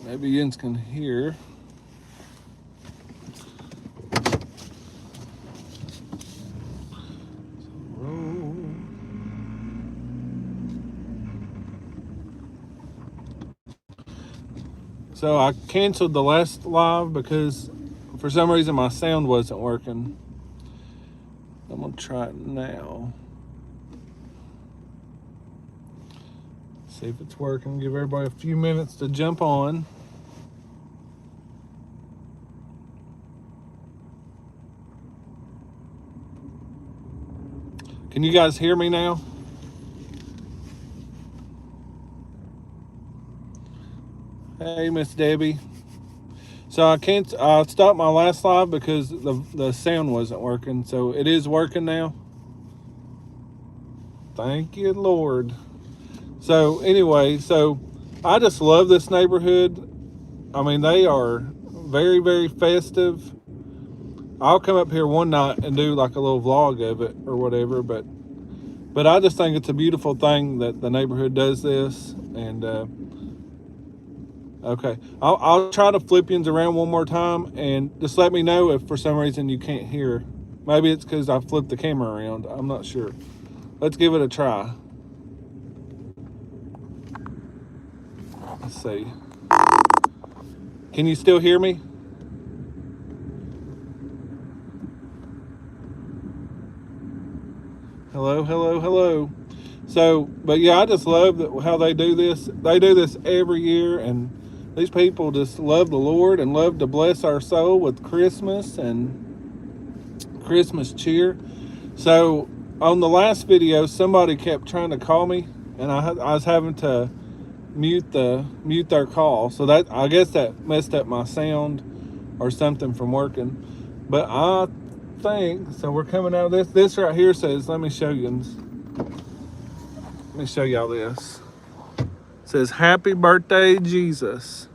Maybe Jens can hear. So I canceled the last live because for some reason my sound wasn't working. I'm gonna try it now. See if it's working. Give everybody a few minutes to jump on. Can you guys hear me now? Hey, Miss Debbie. So I stopped my last live because the sound wasn't working. So it is working now. Thank you, Lord. So anyway, so I just love this neighborhood. I mean, they are very, very festive. I'll come up here one night and do like a little vlog of it or whatever, but I just think it's a beautiful thing that the neighborhood does this. And okay, I'll try to flip Jens around one more time, and just let me know if for some reason you can't hear. Maybe it's because I flipped the camera around. I'm not sure. Let's give it a try. Let's see. Can you still hear me? Hello, hello, hello. So, but yeah, I just love how they do this. They do this every year, and these people just love the Lord and love to bless our soul with Christmas and Christmas cheer. So, on the last video, somebody kept trying to call me, and I was having to mute their call. So that, I guess that messed up my sound or something from working. But I think so. We're coming out of this. This right here says, let me show you. Let me show y'all this. It says, "Happy birthday, Jesus."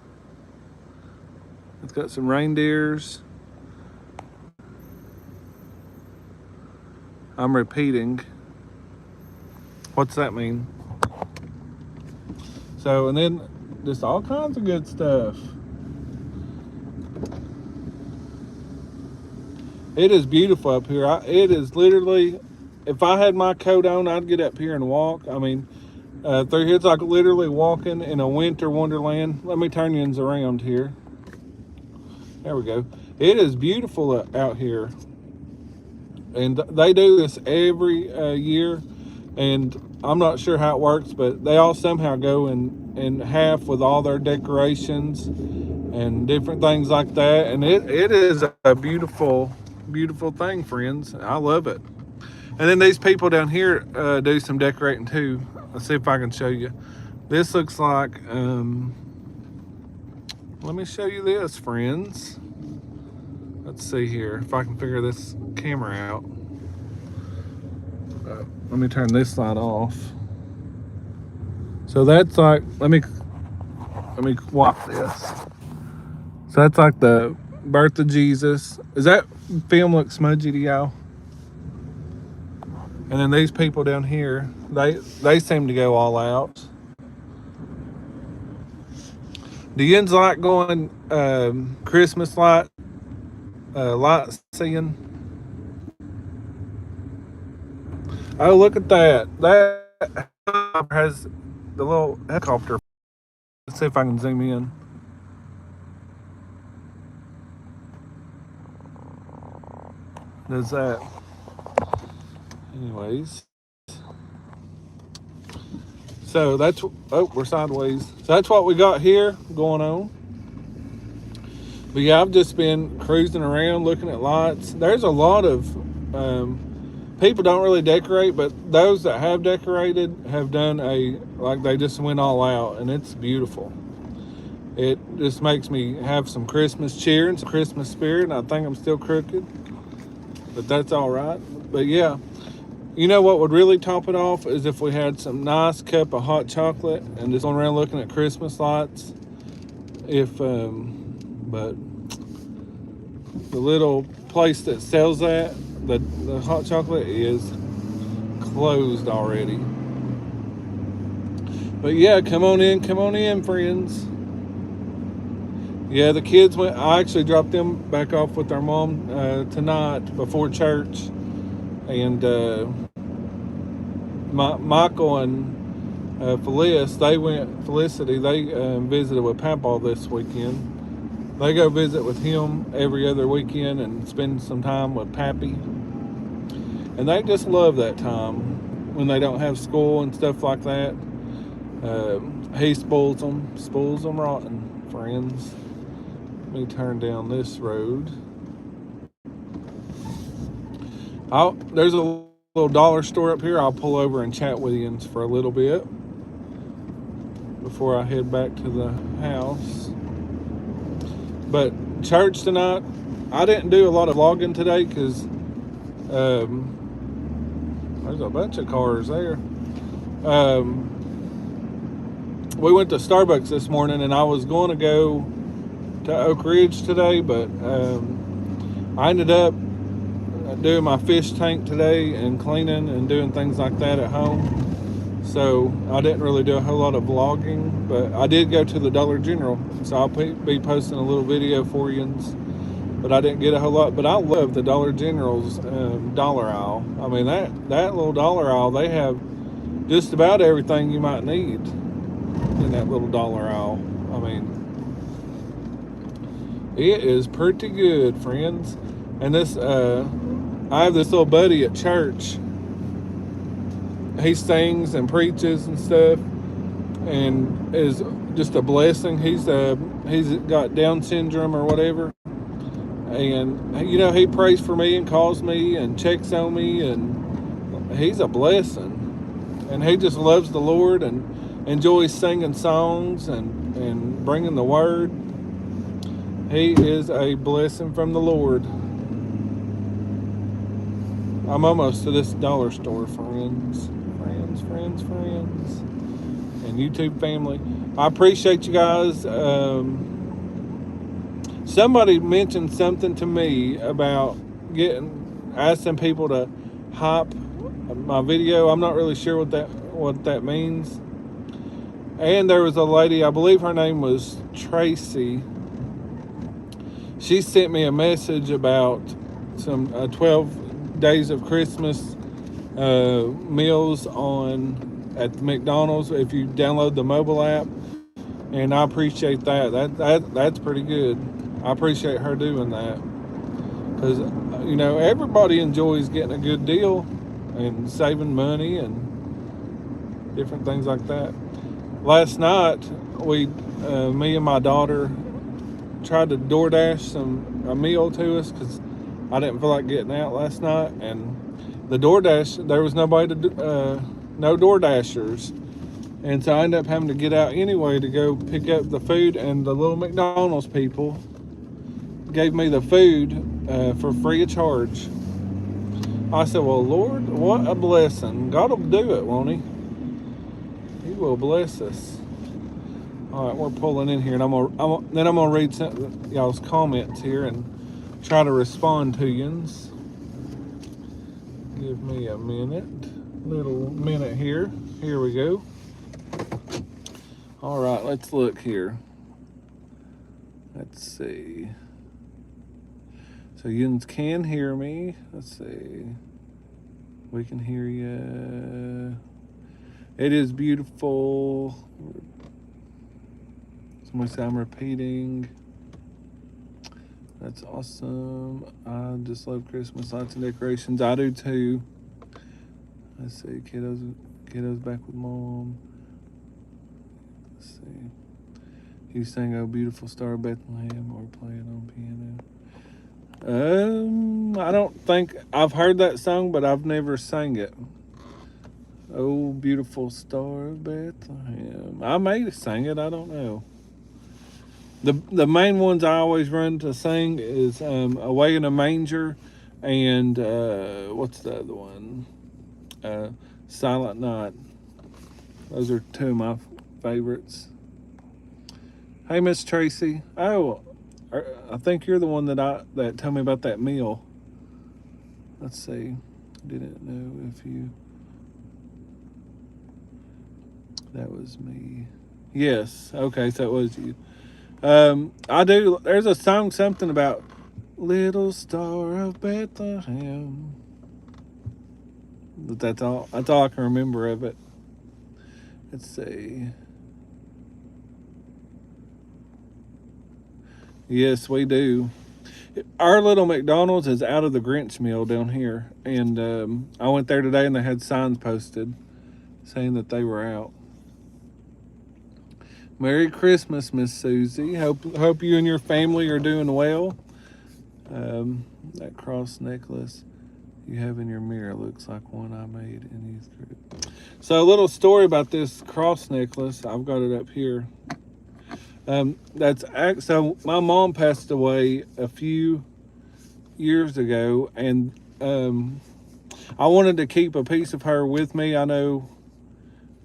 It's got some reindeers. I'm repeating. What's that mean? So, and then just all kinds of good stuff. It is beautiful up here. It is literally, if I had my coat on, I'd get up here and walk. I mean, through here, it's like literally walking in a winter wonderland. Let me turn Jens around here. There we go. It is beautiful out here. And they do this every year. And I'm not sure how it works, but they all somehow go in half with all their decorations and different things like that. And it is a beautiful, beautiful thing, friends. I love it. And then these people down here do some decorating too. Let's see if I can show you. This looks like, let me show you this, friends. Let's see here if I can figure this camera out. Let me turn this light off. So that's like, let me watch this. So that's like the birth of Jesus. Does that film look smudgy to y'all? And then these people down here, they seem to go all out. Do you like going Christmas light seeing? Oh, look at that. That has the little helicopter. Let's see if I can zoom in. Does that. Anyways. So that's, oh, we're sideways. So that's what we got here going on. But yeah, I've just been cruising around looking at lights. There's a lot of people don't really decorate, but those that have decorated have done like they just went all out, and it's beautiful. It just makes me have some Christmas cheer and some Christmas spirit, and I think I'm still crooked, but that's all right. But yeah, you know what would really top it off is if we had some nice cup of hot chocolate and just going around looking at Christmas lights. But the little place that sells that, the hot chocolate, is closed already. But yeah, come on in, friends. Yeah, the kids went. I actually dropped them back off with their mom tonight before church, and Michael and Felicity, they visited with Papa this weekend. They go visit with him every other weekend and spend some time with Pappy, and they just love that time when they don't have school and stuff like that. He spoils them rotten, friends. Let me turn down this road. There's a little dollar store up here. I'll pull over and chat with you for a little bit before I head back to the house. But church tonight, I didn't do a lot of vlogging today because there's a bunch of cars there. We went to Starbucks this morning, and I was going to go to Oak Ridge today, but I ended up doing my fish tank today and cleaning and doing things like that at home. So I didn't really do a whole lot of vlogging, but I did go to the Dollar General, so I'll be posting a little video for you. But I didn't get a whole lot. But I love the Dollar General's dollar aisle. I mean, that little dollar aisle, they have just about everything you might need in that little dollar aisle. I mean, it is pretty good, friends. And this, I have this little buddy at church. He sings and preaches and stuff, and is just a blessing. He's got Down syndrome or whatever, and he prays for me and calls me and checks on me, and he's a blessing. And he just loves the Lord and enjoys singing songs and bringing the word. He is a blessing from the Lord. I'm almost to this dollar store, friends, and YouTube family. I appreciate you guys. Somebody mentioned something to me about asking people to hype my video. I'm not really sure what that means. And there was a lady, I believe her name was Tracy. She sent me a message about some 12 days of Christmas meals at the McDonald's if you download the mobile app, and I appreciate that. That's pretty good. I appreciate her doing that because everybody enjoys getting a good deal and saving money and different things like that. Last night, me and my daughter tried to DoorDash a meal to us because I didn't feel like getting out last night, and the DoorDash, there was no DoorDashers, and so I ended up having to get out anyway to go pick up the food, and the little McDonald's people gave me the food for free of charge. I said, well, Lord, what a blessing. God will do it, won't he? He will bless us. All right, we're pulling in here, and I'm gonna read some y'all's comments here and try to respond to yous. Give me a little minute here. Here we go. All right, let's look here. Let's see. So yous can hear me. Let's see. We can hear you. It is beautiful. Somebody say I'm repeating. That's awesome. I just love Christmas lights and decorations. I do too. Let's see. Kiddos back with mom. Let's see. You sang "Oh Beautiful Star of Bethlehem" or play it on piano. I don't think I've heard that song, but I've never sang it. "Oh Beautiful Star of Bethlehem." I may sing it. I don't know. The main ones I always run to sing is "Away in a Manger" and what's the other one? "Silent Night." Those are two of my favorites. Hey, Miss Tracy. Oh, I think you're the one that told me about that meal. Let's see. Didn't know if you. That was me. Yes. Okay, so it was you. I do. There's a song, something about Little Star of Bethlehem. But that's all. That's all I can remember of it. Let's see. Yes, we do. Our little McDonald's is out of the Grinch meal down here, and I went there today, and they had signs posted saying that they were out. Merry Christmas, Miss Susie. Hope you and your family are doing well. That cross necklace you have in your mirror looks like one I made in youth group. So a little story about this cross necklace. I've got it up here. So my mom passed away a few years ago, and I wanted to keep a piece of her with me. I know,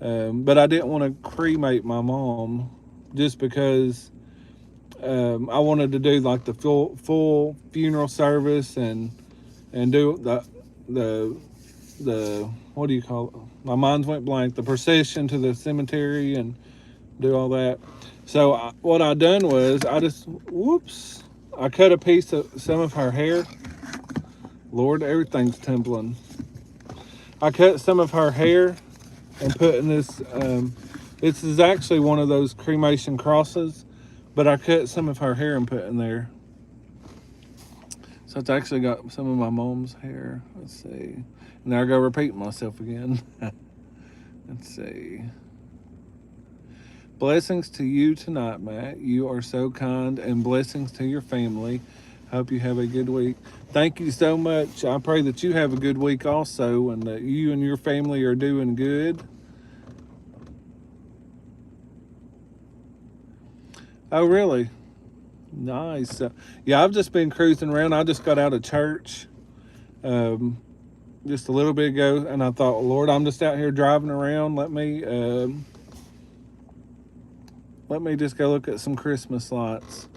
but I didn't want to cremate my mom just because I wanted to do like the full funeral service and do the what do you call it? My mind went blank. The procession to the cemetery and do all that. So what I done was I cut a piece of some of her hair. Lord, everything's tumbling. I cut some of her hair and put in this. This is actually one of those cremation crosses, but I cut some of her hair and put in there. So it's actually got some of my mom's hair. Let's see. Now I go repeat myself again. Let's see. Blessings to you tonight, Matt. You are so kind, and blessings to your family. Hope you have a good week. Thank you so much. I pray that you have a good week also, and that you and your family are doing good. Oh, really? Nice. Yeah, I've just been cruising around. I just got out of church just a little bit ago, and I thought, Lord, I'm just out here driving around. Let me just go look at some Christmas lights.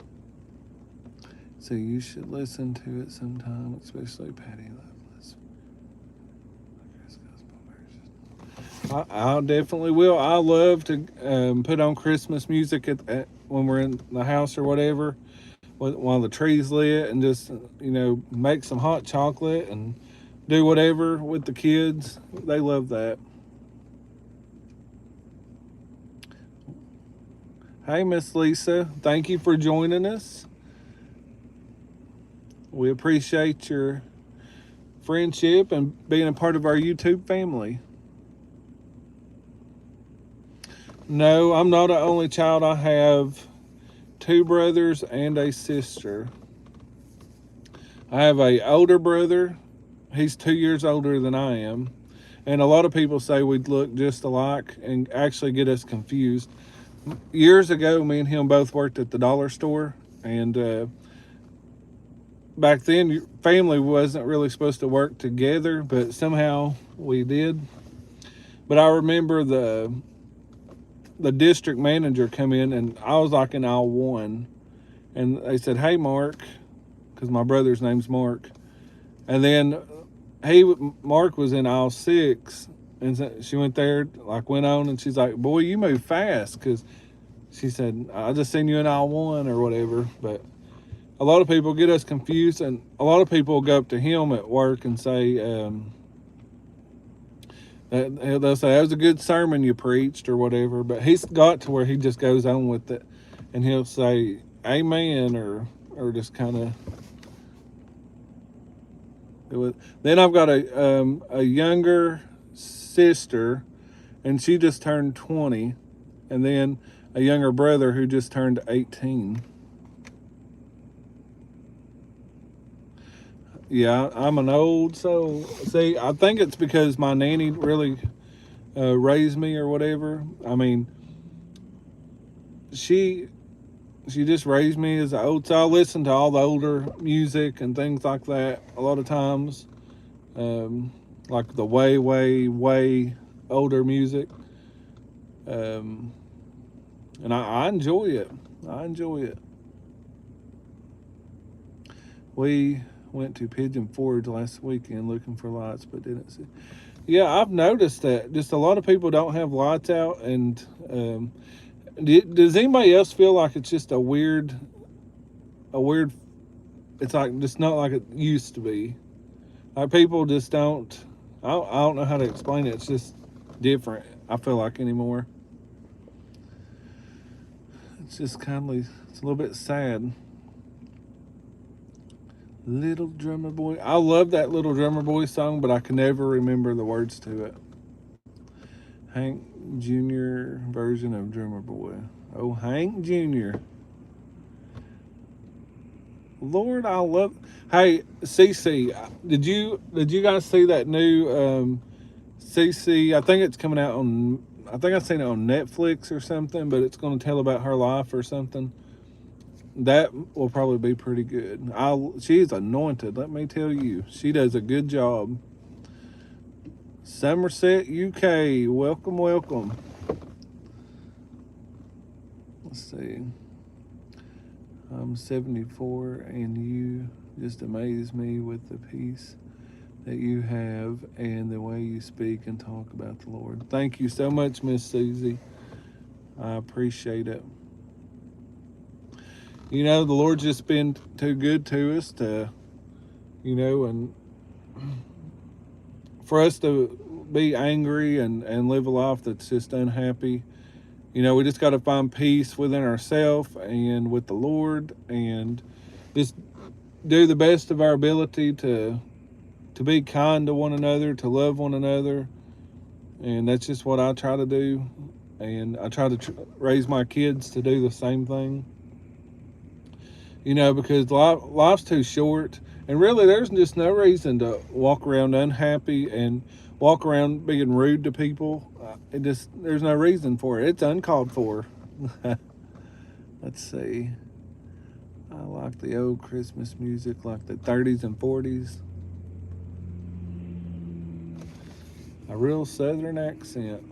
So you should listen to it sometime, especially Patty Loveless. I definitely will. I love to put on Christmas music when we're in the house or whatever, while the tree's lit, and just make some hot chocolate and do whatever with the kids. They love that. Hey, Miss Lisa, thank you for joining us. We appreciate your friendship and being a part of our YouTube family. No, I'm not an only child. I have 2 brothers and a sister. I have an older brother. He's 2 years older than I am. And a lot of people say we look just alike and actually get us confused. Years ago, me and him both worked at the dollar store, and back then family wasn't really supposed to work together, but somehow we did. But I remember the district manager come in, and I was like in aisle 1, and they said, "Hey, Mark," because my brother's name's Mark. And then Mark was in aisle 6, and she went on, and she's like, "Boy, you move fast," because she said, "I just seen you in aisle 1 or whatever." But a lot of people get us confused, and a lot of people go up to him at work and say, they'll say, "That was a good sermon you preached," or whatever. But he's got to where he just goes on with it, and he'll say, "Amen," or just kind of. Then I've got a younger sister, and she just turned 20, and then a younger brother who just turned 18. Yeah, I'm an old soul. See, I think it's because my nanny really raised me or whatever. I mean, she just raised me as an old soul. I listen to all the older music and things like that a lot of times, like the way, way, way older music, and I enjoy it. I enjoy it. We went to Pigeon Forge last weekend looking for lights, but didn't see. Yeah, I've noticed that just a lot of people don't have lights out, and Does anybody else feel like it's just a weird, it's like just not like it used to be? Like people just don't, I don't know how to explain it. It's just different, I feel like, anymore. It's just it's a little bit sad. Little Drummer Boy. I love that Little Drummer Boy song, but I can never remember the words to it. Hank Jr. version of Drummer Boy. Oh, Hank Jr. Lord, I love. Hey, CC, did you guys see that new CC? I think it's coming out on. I think I've seen it on Netflix or something, but it's going to tell about her life or something. That will probably be pretty good. She's anointed, let me tell you. She does a good job. Somerset, UK, welcome, welcome. Let's see. I'm 74, and you just amaze me with the peace that you have and the way you speak and talk about the Lord. Thank you so much, Miss Susie. I appreciate it. You know, the Lord's just been too good to us to, and for us to be angry and live a life that's just unhappy. We just got to find peace within ourselves and with the Lord, and just do the best of our ability to be kind to one another, to love one another. And that's just what I try to do. And I try to raise my kids to do the same thing. Because life's too short. And really, there's just no reason to walk around unhappy and walk around being rude to people. There's no reason for it. It's uncalled for. Let's see. I like the old Christmas music, like the 30s and 40s. A real Southern accent.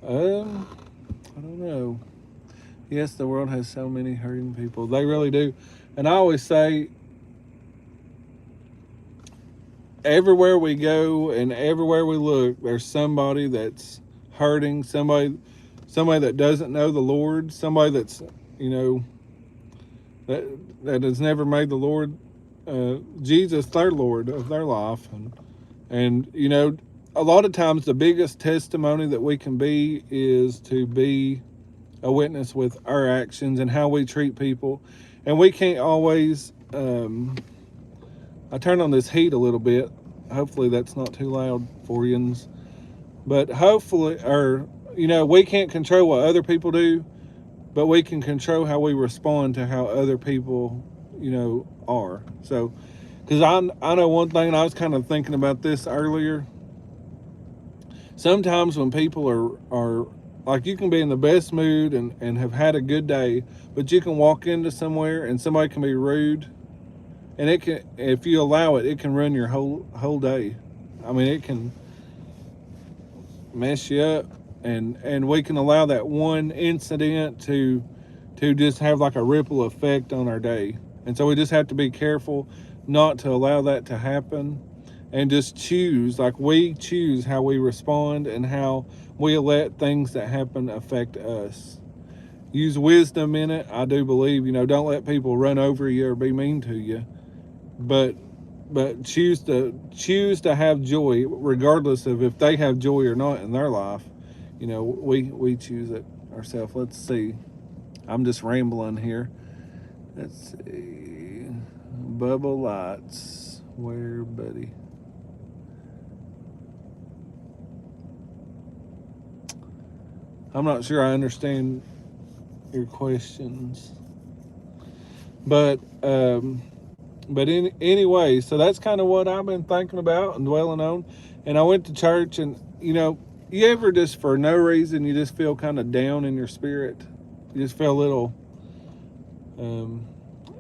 I don't know. Yes, the world has so many hurting people. They really do. And I always say, everywhere we go and everywhere we look, there's somebody that's hurting, somebody that doesn't know the Lord, somebody that's, that has never made the Lord, Jesus, their Lord of their life. And a lot of times the biggest testimony that we can be is to be a witness with our actions and how we treat people. And we can't always, I turned on this heat a little bit. Hopefully that's not too loud for you. But we can't control what other people do, but we can control how we respond to how other people, are. So, because I know one thing, and I was kind of thinking about this earlier. Sometimes when people are like, you can be in the best mood and have had a good day, but you can walk into somewhere and somebody can be rude, and it can, if you allow it, it can ruin your whole day. I mean, it can mess you up, and we can allow that one incident to just have like a ripple effect on our day. And so we just have to be careful not to allow that to happen, and just choose, like we choose how we respond and how we let things that happen affect us. Use wisdom in it. I do believe, don't let people run over you or be mean to you, but choose to have joy, regardless of if they have joy or not in their life. We choose it ourselves. Let's see. I'm just rambling here. Let's see. Bubble Lights. Where, buddy? I'm not sure I understand your questions, but anyway, so that's kind of what I've been thinking about and dwelling on. And I went to church, and you ever just for no reason you just feel kind of down in your spirit? You just feel a little,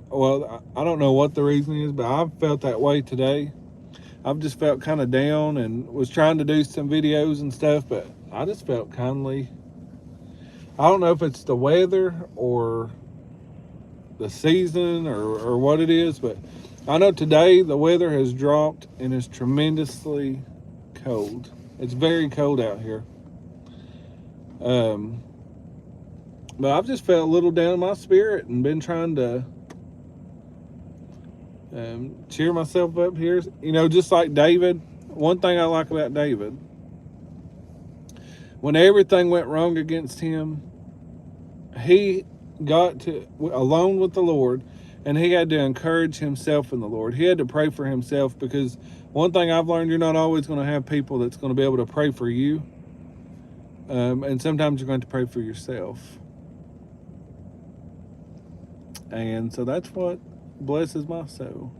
well, I don't know what the reason is, but I've felt that way today. I've just felt kind of down and was trying to do some videos and stuff, but I just felt I don't know if it's the weather or the season or what it is, but I know today the weather has dropped and is tremendously cold. It's very cold out here. Um, but I've just felt a little down in my spirit and been trying to cheer myself up here. You know, just like David. One thing I like about David, when everything went wrong against him, he got to alone with the Lord, and he had to encourage himself in the Lord. He had to pray for himself, because one thing I've learned, you're not always going to have people that's going to be able to pray for you, and sometimes you're going to pray for yourself. And so that's what blesses my soul.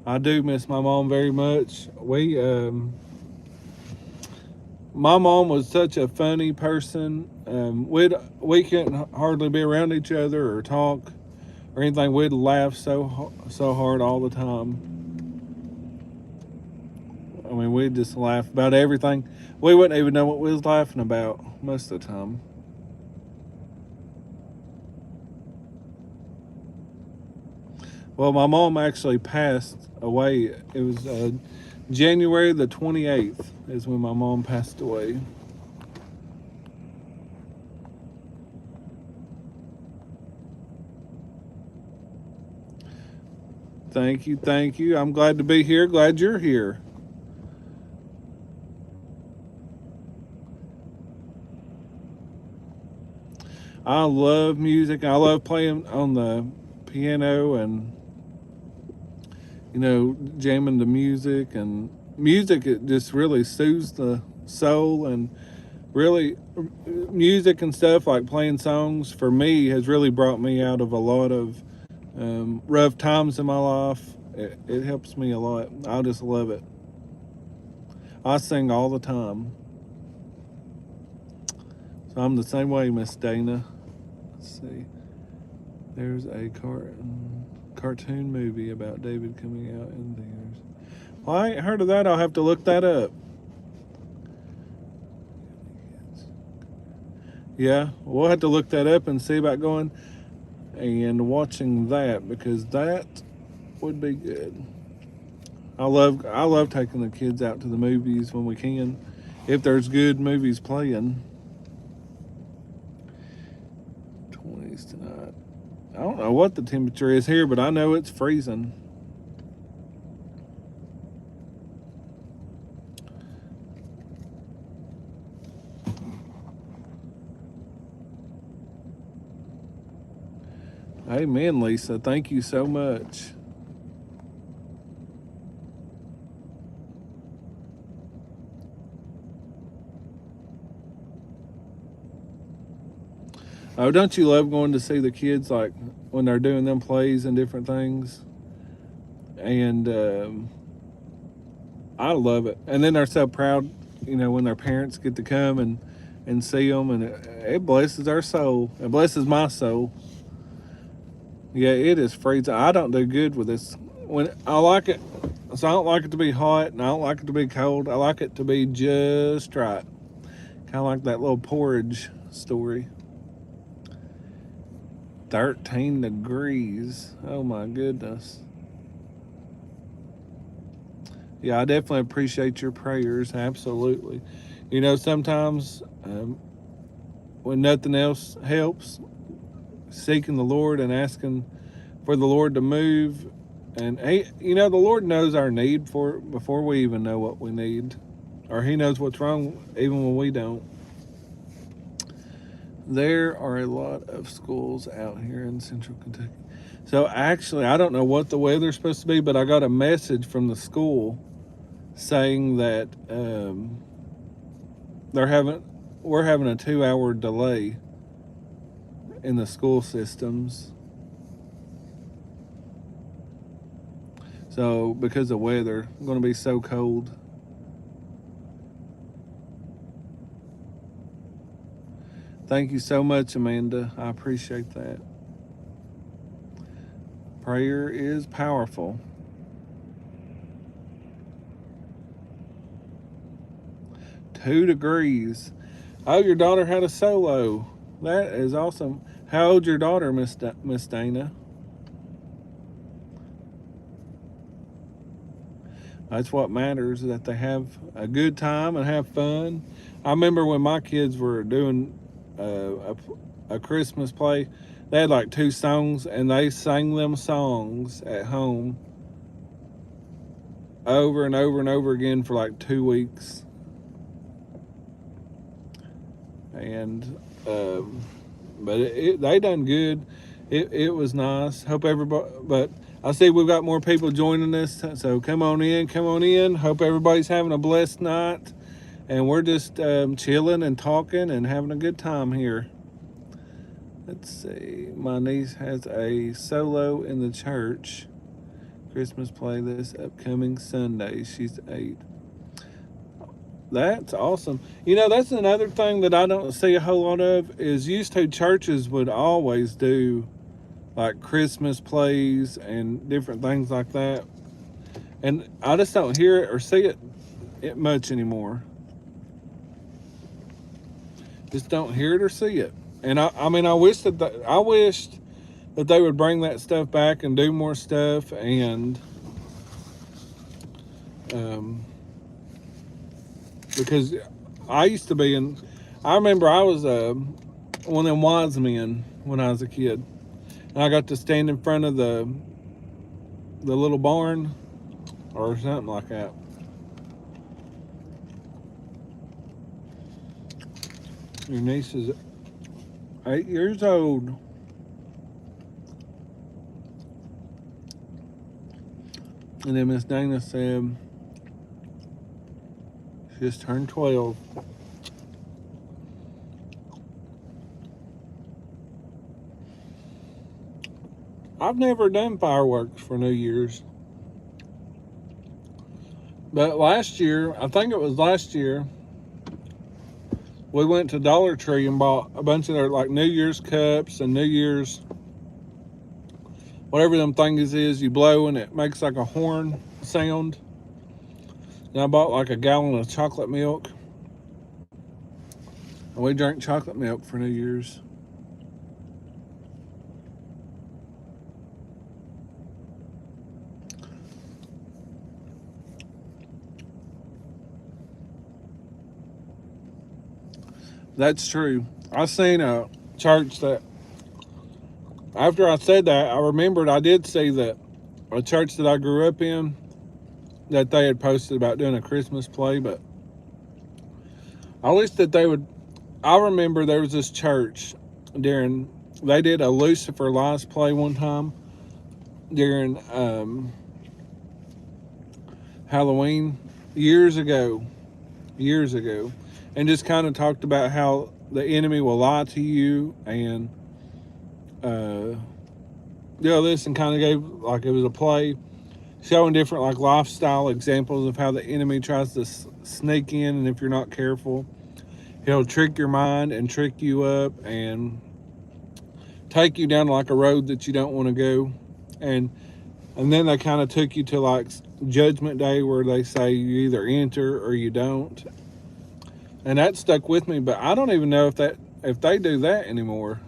I do miss my mom very much. My mom was such a funny person. We couldn't hardly be around each other or talk or anything. We'd laugh so hard all the time. I mean, we'd just laugh about everything. We wouldn't even know what we was laughing about most of the time. Well, my mom actually passed away. It was January the 28th is when my mom passed away. Thank you, thank you. I'm glad to be here. Glad you're here. I love music. I love playing on the piano and, you know, jamming to music. And music, it just really soothes the soul. And really, music and stuff like playing songs for me has really brought me out of a lot of rough times in my life. It helps me a lot. I just love it. I sing all the time. So I'm the same way, Miss Dana. Let's see. There's a cartoon movie about David coming out in theaters. Well, I ain't heard of that. I'll have to look that up. Yeah, we'll have to look that up and see about going and watching that, because that would be good. I love taking the kids out to the movies when we can, if there's good movies playing. 20s tonight. I don't know what the temperature is here, but I know it's freezing. Amen, Lisa. Thank you so much. Oh, don't you love going to see the kids, like when they're doing them plays and different things? And I love it. And then they're so proud, you know, when their parents get to come and see them, and it blesses their soul. It blesses my soul. Yeah, it is freezing. I don't do good with this. When I like it, so I don't like it to be hot, and I don't like it to be cold. I like it to be just right. Kind of like that little porridge story. 13 degrees. Oh my goodness. Yeah, I definitely appreciate your prayers. Absolutely. You know, sometimes when nothing else helps, seeking the Lord and asking for the Lord to move. And he, you know, the Lord knows our need for it before we even know what we need, or He knows what's wrong even when we don't. There are a lot of schools out here in Central Kentucky. So actually, I don't know what the weather's supposed to be, but I got a message from the school saying that we're having a 2-hour delay in the school systems. So because of weather, it's going to be so cold. Thank you so much, Amanda. I appreciate that. Prayer is powerful. Two degrees. Oh, your daughter had a solo. That is awesome. How old's your daughter, Miss Dana? That's what matters, that they have a good time and have fun. I remember when my kids were doing a Christmas play, they had like 2 songs, and they sang them songs at home over and over and over again for like 2 weeks. And but they done good. It was nice. Hope everybody. But I see we've got more people joining us, so come on in, come on in. Hope everybody's having a blessed night, and we're just chilling and talking and having a good time here. Let's see. My niece has a solo in the church Christmas play this upcoming Sunday. She's 8. That's awesome. You know, that's another thing that I don't see a whole lot of is used to churches would always do like Christmas plays and different things like that. And I just don't hear it or see it much anymore. Just don't hear it or see it. And I mean, I wished that they would bring that stuff back and do more stuff. And because I used to be I remember I was one of them wise men when I was a kid, and I got to stand in front of the little barn or something like that. Your niece is 8 years old. And then Miss Dana said she just turned 12. I've never done fireworks for New Year's. But last year, I think it was last year, we went to Dollar Tree and bought a bunch of their like New Year's cups and New Year's whatever them things is you blow and it makes like a horn sound. And I bought like a gallon of chocolate milk. And we drank chocolate milk for New Year's. That's true. I seen a church that, after I said that, I remembered I did see that a church that I grew up in, that they had posted about doing a Christmas play, but I wish that they would. I remember there was this church they did a Lucifer Lies play one time during Halloween years ago, and just kind of talked about how the enemy will lie to you and this, and kind of gave like it was a play showing different like lifestyle examples of how the enemy tries to sneak in, and if you're not careful, he'll trick your mind and trick you up and take you down like a road that you don't want to go. And then they kind of took you to like Judgment Day, where they say you either enter or you don't. And that stuck with me, but I don't even know if they do that anymore.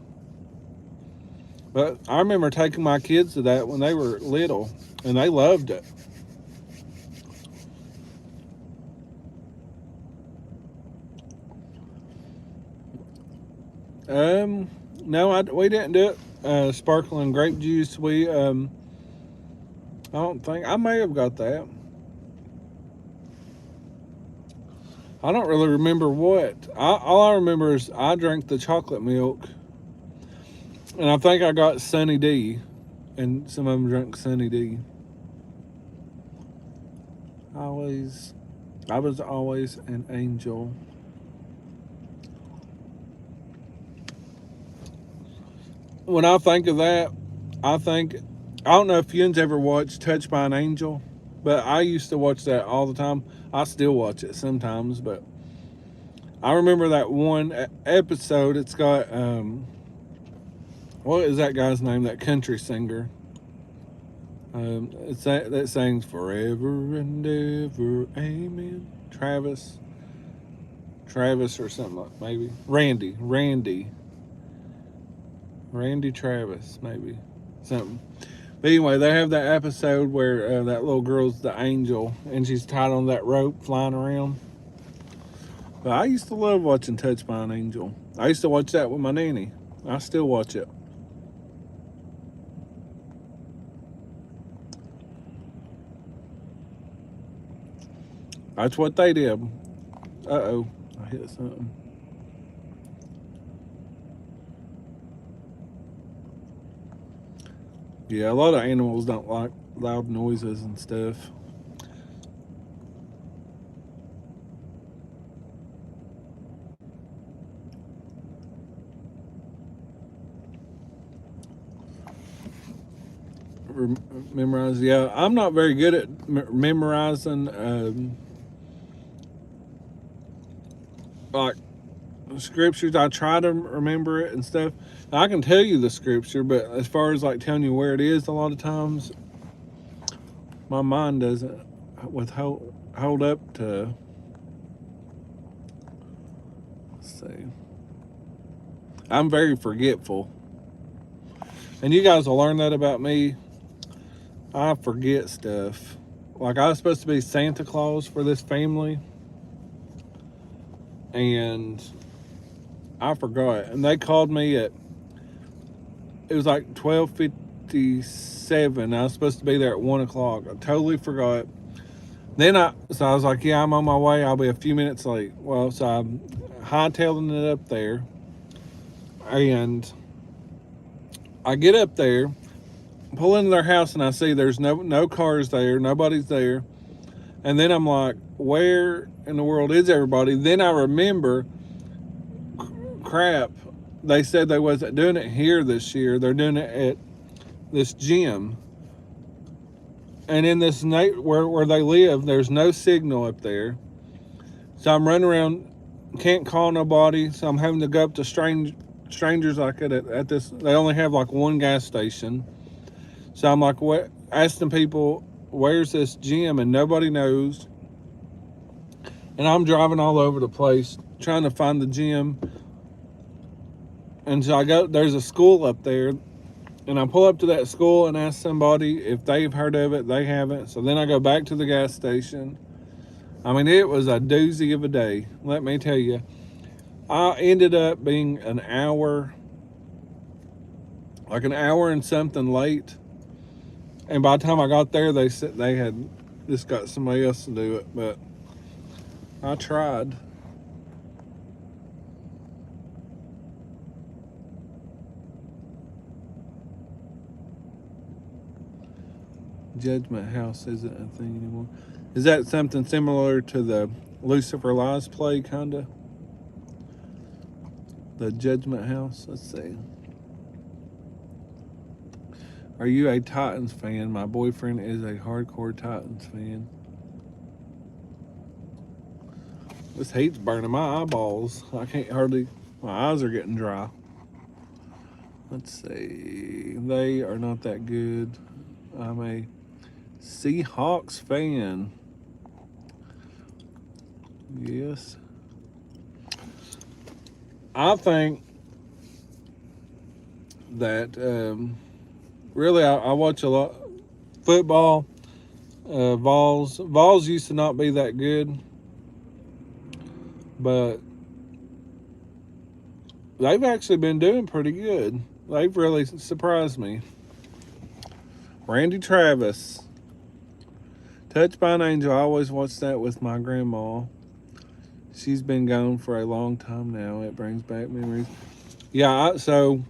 But I remember taking my kids to that when they were little, and they loved it. No, we didn't do it. Sparkling grape juice. I don't think I may have got that. I don't really remember what. All I remember is I drank the chocolate milk, and I think I got Sunny D, and some of them drank Sunny D. I was always an angel. When I think of that, I don't know if you've ever watched Touched by an Angel, but I used to watch that all the time. I still watch it sometimes, but I remember that one episode. It's got what is that guy's name? That country singer. It's that sings "Forever and Ever, Amen." Travis or something like maybe Randy Travis, maybe something. But anyway, they have that episode where that little girl's the angel and she's tied on that rope flying around. But I used to love watching Touched by an Angel. I used to watch that with my nanny. I still watch it. That's what they did. Uh-oh, I hit something. Yeah, a lot of animals don't like loud noises and stuff. Memorize. Yeah, I'm not very good at memorizing like scriptures. I try to remember it and stuff. I can tell you the scripture, but as far as like telling you where it is, a lot of times my mind doesn't hold up to. Let's see. I'm very forgetful, and you guys will learn that about me. I forget stuff. Like I was supposed to be Santa Claus for this family, and I forgot. And they called me at, it was like 12:57. I was supposed to be there at 1 o'clock. I totally forgot. So I was like, yeah, I'm on my way. I'll be a few minutes late. Well, so I'm hightailing it up there, and I get up there, pull into their house, and I see there's no cars there, nobody's there. And then I'm like, where in the world is everybody? Then I remember, crap, they said they wasn't doing it here this year. They're doing it at this gym. And in this where they live, there's no signal up there. So I'm running around, can't call nobody. So I'm having to go up to strangers like at this. They only have like one gas station. So I'm like, what? Asking people, where's this gym? And nobody knows. And I'm driving all over the place trying to find the gym. And so there's a school up there. And I pull up to that school and ask somebody if they've heard of it. They haven't. So then I go back to the gas station. I mean, it was a doozy of a day. Let me tell you. I ended up being an hour and something late. And by the time I got there, they said they had just got somebody else to do it. But I tried. Judgment House isn't a thing anymore. Is that something similar to the Lucifer Lies play, kinda? The Judgment House? Let's see. Are you a Titans fan? My boyfriend is a hardcore Titans fan. This heat's burning my eyeballs. I can't hardly, my eyes are getting dry. Let's see. They are not that good. I'm a Seahawks fan. Yes. I think that really I watch a lot football. Vols used to not be that good, but they've actually been doing pretty good. They've really surprised me. Randy Travis. Touched by an Angel. I always watch that with my grandma. She's been gone for a long time now. It brings back memories. Yeah, so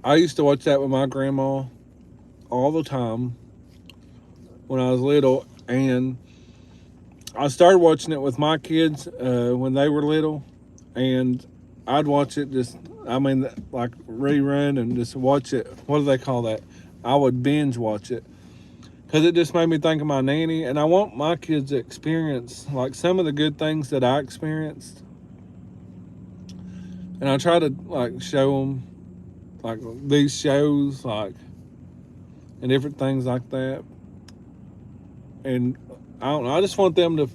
I used to watch that with my grandma all the time when I was little. And I started watching it with my kids when they were little. And I'd watch it like rerun and just watch it. What do they call that? I would binge watch it. Because it just made me think of my nanny. And I want my kids to experience like some of the good things that I experienced. And I try to like show them like these shows like and different things like that. And I don't know. I just want them to.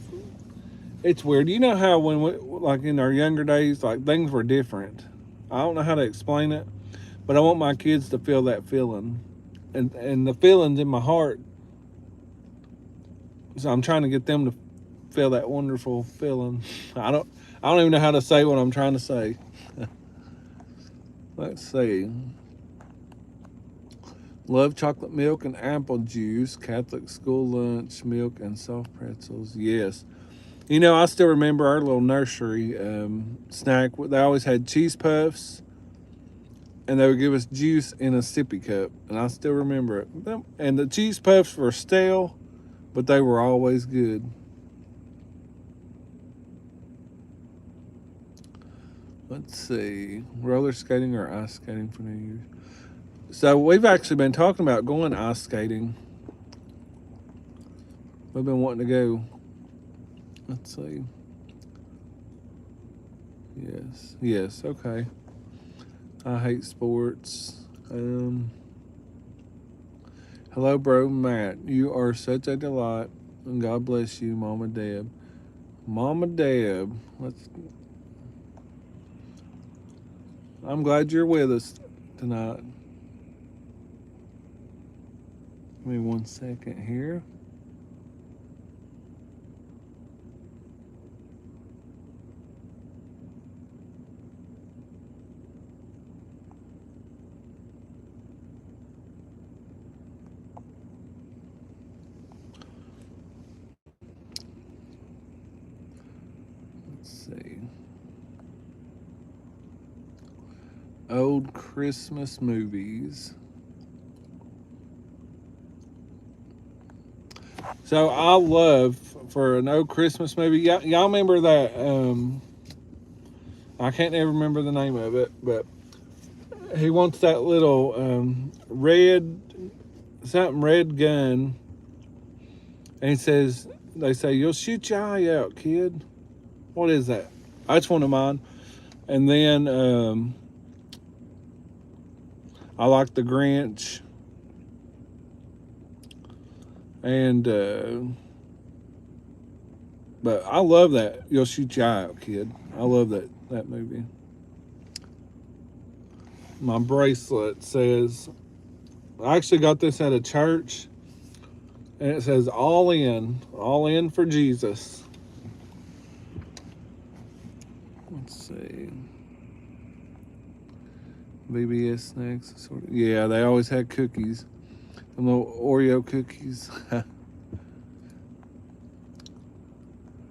It's weird. You know how when like in our younger days, like things were different. I don't know how to explain it, but I want my kids to feel that feeling. and the feelings in my heart. So I'm trying to get them to feel that wonderful feeling. I don't even know how to say what I'm trying to say. Let's see. Love chocolate milk and apple juice, Catholic school lunch, milk and soft pretzels. Yes. You know, I still remember our little nursery snack. They always had cheese puffs, and they would give us juice in a sippy cup. And I still remember it. And the cheese puffs were stale, but they were always good. Let's see. Roller skating or ice skating for New Year's? So we've actually been talking about going ice skating. We've been wanting to go. Let's see. Yes, okay. I hate sports. Hello, bro, Matt. You are such a delight, and God bless you, Mama Deb. Mama Deb, I'm glad you're with us tonight. Give me 1 second here. Let's see. Old Christmas movies. So I love for an old Christmas movie. Y'all remember that? I can't ever remember the name of it, but he wants that little red something red gun, and he says, they say, "You'll shoot your eye out, kid." What is that? That's one of mine. And then I like the Grinch, and but I love that. You'll shoot your eye out, kid. I love that movie. My bracelet says, I actually got this at a church, and it says all in for Jesus. Let's see. BBS snacks. Yeah, they always had cookies. Them little Oreo cookies.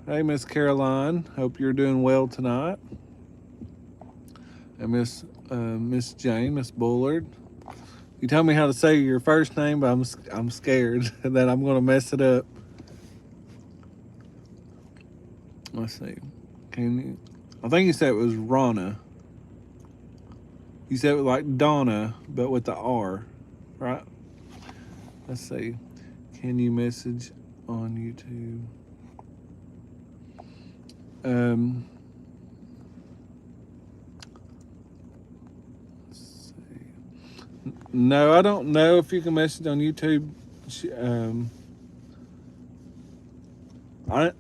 Hey, Miss Caroline. Hope you're doing well tonight. And Miss Jane, Miss Bullard. You tell me how to say your first name, but I'm scared that I'm going to mess it up. Let's see. Can you? I think you said it was Rana. You said it was like Donna, but with the R, right? Let's see. Can you message on YouTube? Let's see. No, I don't know if you can message on YouTube. I'm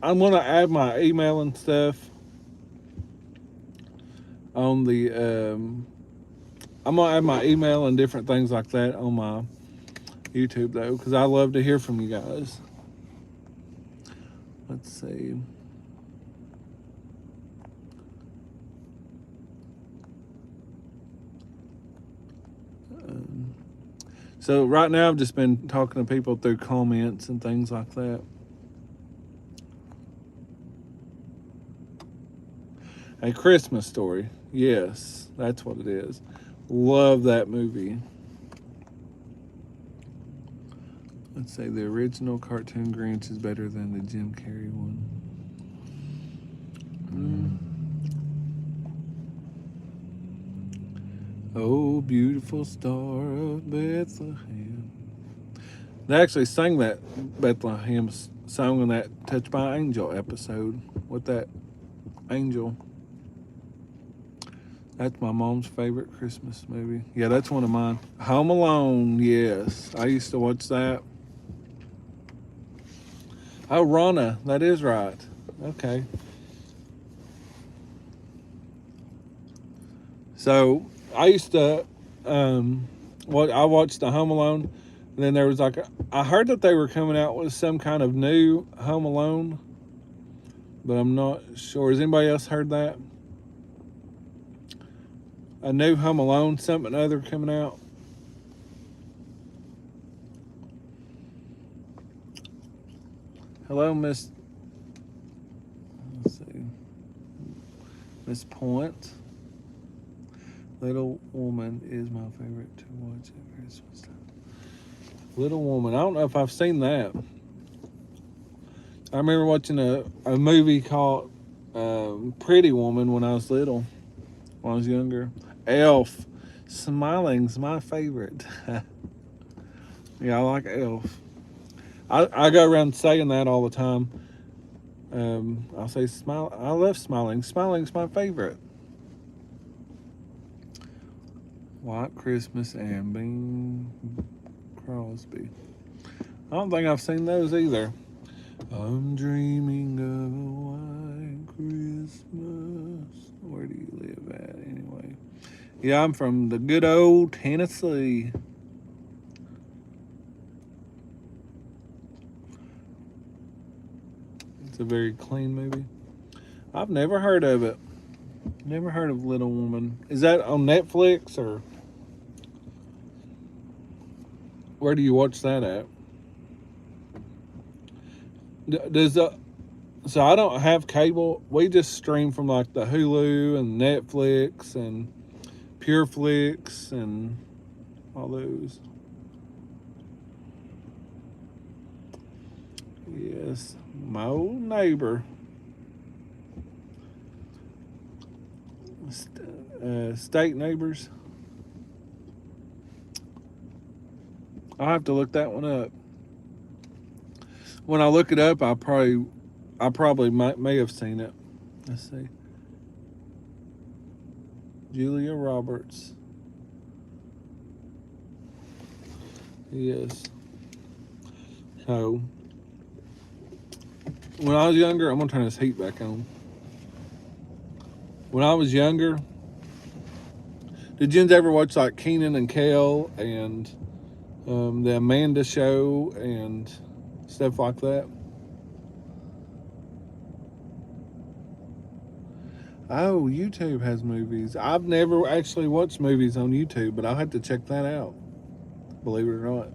gonna add my email and stuff on the. I'm gonna add my email and different things like that on my YouTube though, because I love to hear from you guys. Let's see. So right now I've just been talking to people through comments and things like that. A Christmas Story. Yes, that's what it is. Love that movie. Let's say the original cartoon Grinch is better than the Jim Carrey one. Oh, beautiful star of Bethlehem. They actually sang that Bethlehem song in that Touched by Angel episode with that angel. That's my mom's favorite Christmas movie. Yeah, that's one of mine. Home Alone, yes. I used to watch that. Oh, Rana, that is right. Okay. So I used to, I watched the Home Alone. And then there was like I heard that they were coming out with some kind of new Home Alone, but I'm not sure. Has anybody else heard that? A new Home Alone, something other coming out. Hello, Miss. Let's see, Miss Point. Little Woman is my favorite to watch at Christmas time. Little Woman. I don't know if I've seen that. I remember watching a movie called Pretty Woman when I was little, when I was younger. Elf. Smiling's my favorite. Yeah, I like Elf. I go around saying that all the time. I'll say smile. I love Smiling. Smiling's my favorite. White Christmas and Bing Crosby. I don't think I've seen those either. I'm dreaming of a white Christmas. Where do you live at anyway? Yeah, I'm from the good old Tennessee. It's a very clean movie. I've never heard of it. Never heard of Little Woman. Is that on Netflix or where do you watch that at? Does so I don't have cable. We just stream from like the Hulu and Netflix and PureFlix and all those. Yes, my old neighbor. State neighbors. I'll have to look that one up. When I look it up, I probably may have seen it. Let's see. Julia Roberts. Yes. So when I was younger, I'm gonna turn this heat back on. When I was younger, did you ever watch like Keenan and Kel and the Amanda Show and stuff like that? Oh, YouTube has movies. I've never actually watched movies on YouTube, but I'll have to check that out. Believe it or not.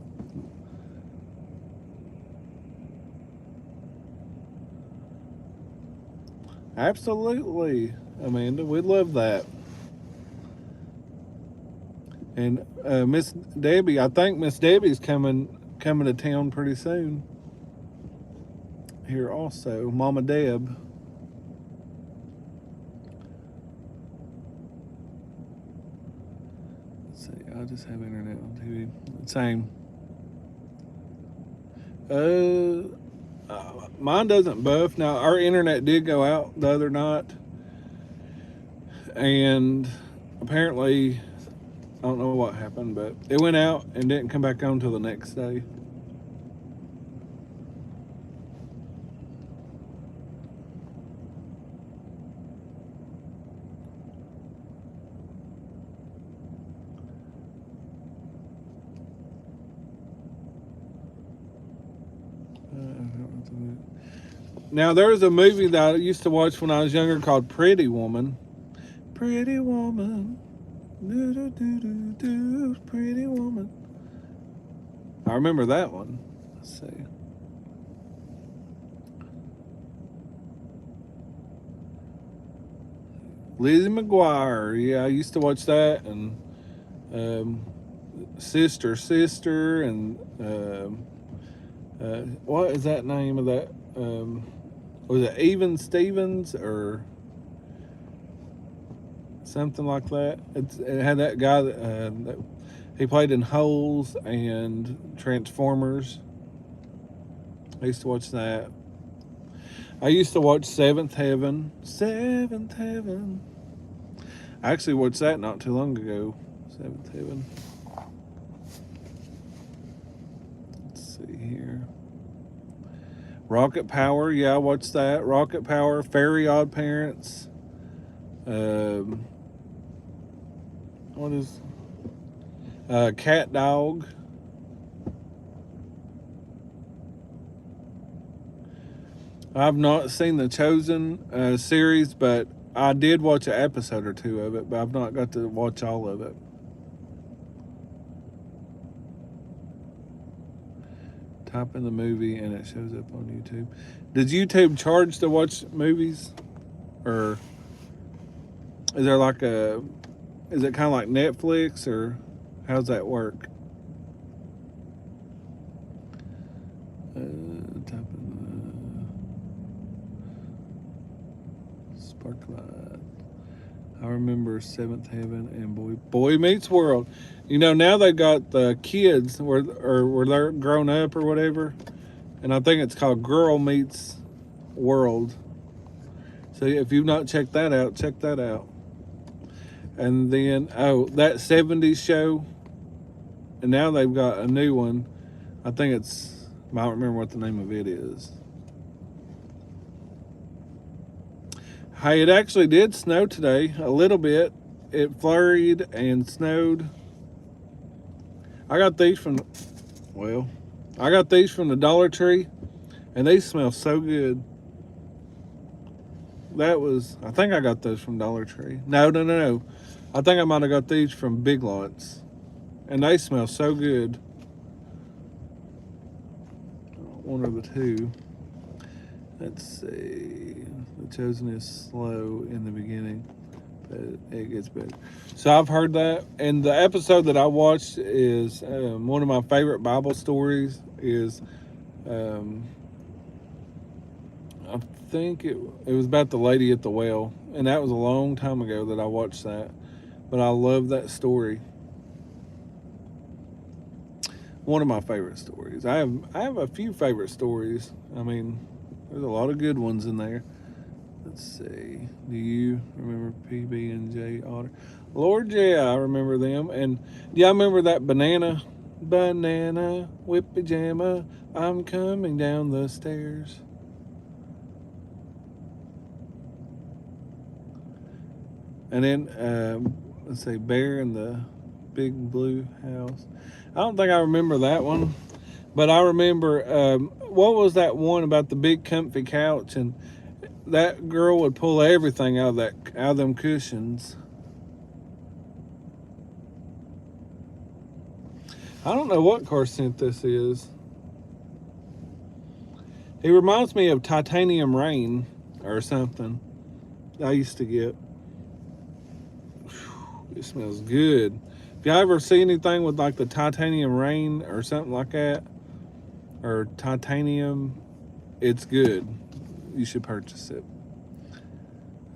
Absolutely, Amanda. We'd love that. And Miss Debbie, I think Miss Debbie's coming to town pretty soon. Here also, Mama Deb. Let's see, I just have internet on TV. Same. Mine doesn't buff. Now our internet did go out the other night, and apparently I don't know what happened, but it went out and didn't come back on until the next day. Now there was a movie that I used to watch when I was younger called Pretty Woman. Pretty Woman. Do, do, do, do, do, Pretty Woman. I remember that one. Let's see. Lizzie McGuire. Yeah, I used to watch that, and Sister, and what is that name of that? Was it Even Stevens or something like that? It had that guy that he played in Holes and Transformers. I used to watch that. I used to watch Seventh Heaven. Seventh Heaven. I actually watched that not too long ago. Seventh Heaven. Let's see here. Rocket Power. Yeah, I watched that. Rocket Power. Fairy Odd Parents. What is Cat Dog? I've not seen the Chosen series, but I did watch an episode or two of it, but I've not got to watch all of it. Type in the movie and it shows up on YouTube. Does YouTube charge to watch movies? Or is there like is it kind of like Netflix, or how's that work? Type in the Sparklight. I remember Seventh Heaven and Boy Meets World. You know, now they got the kids where they're grown up or whatever, and I think it's called Girl Meets World. So if you've not checked that out, check that out. And then that '70s show, and now they've got a new one. I think I don't remember what the name of it is. Hey, it actually did snow today a little bit. It flurried and snowed. I got these from the Dollar Tree, and they smell so good. I think I got those from Dollar Tree. No. I think I might have got these from Big Lots, and they smell so good. One of the two. Let's see. The Chosen is slow in the beginning, but it gets better. So I've heard that, and the episode that I watched is one of my favorite Bible stories. Is I think it was about the lady at the well, and that was a long time ago that I watched that, but I love that story. One of my favorite stories. I have a few favorite stories. I mean, there's a lot of good ones in there. Let's see. Do you remember PB and J Otter? Lord, yeah, I remember them. And yeah, I remember that banana whip pajama. I'm coming down the stairs. And then let's see, Bear in the Big Blue House. I don't think I remember that one, but I remember what was that one about the big comfy couch, and that girl would pull everything out of them cushions. I don't know what car scent this is. He reminds me of Titanium Rain or something I used to get. It smells good. If y'all ever see anything with like the Titanium Rain or something like that, or titanium, it's good. You should purchase it.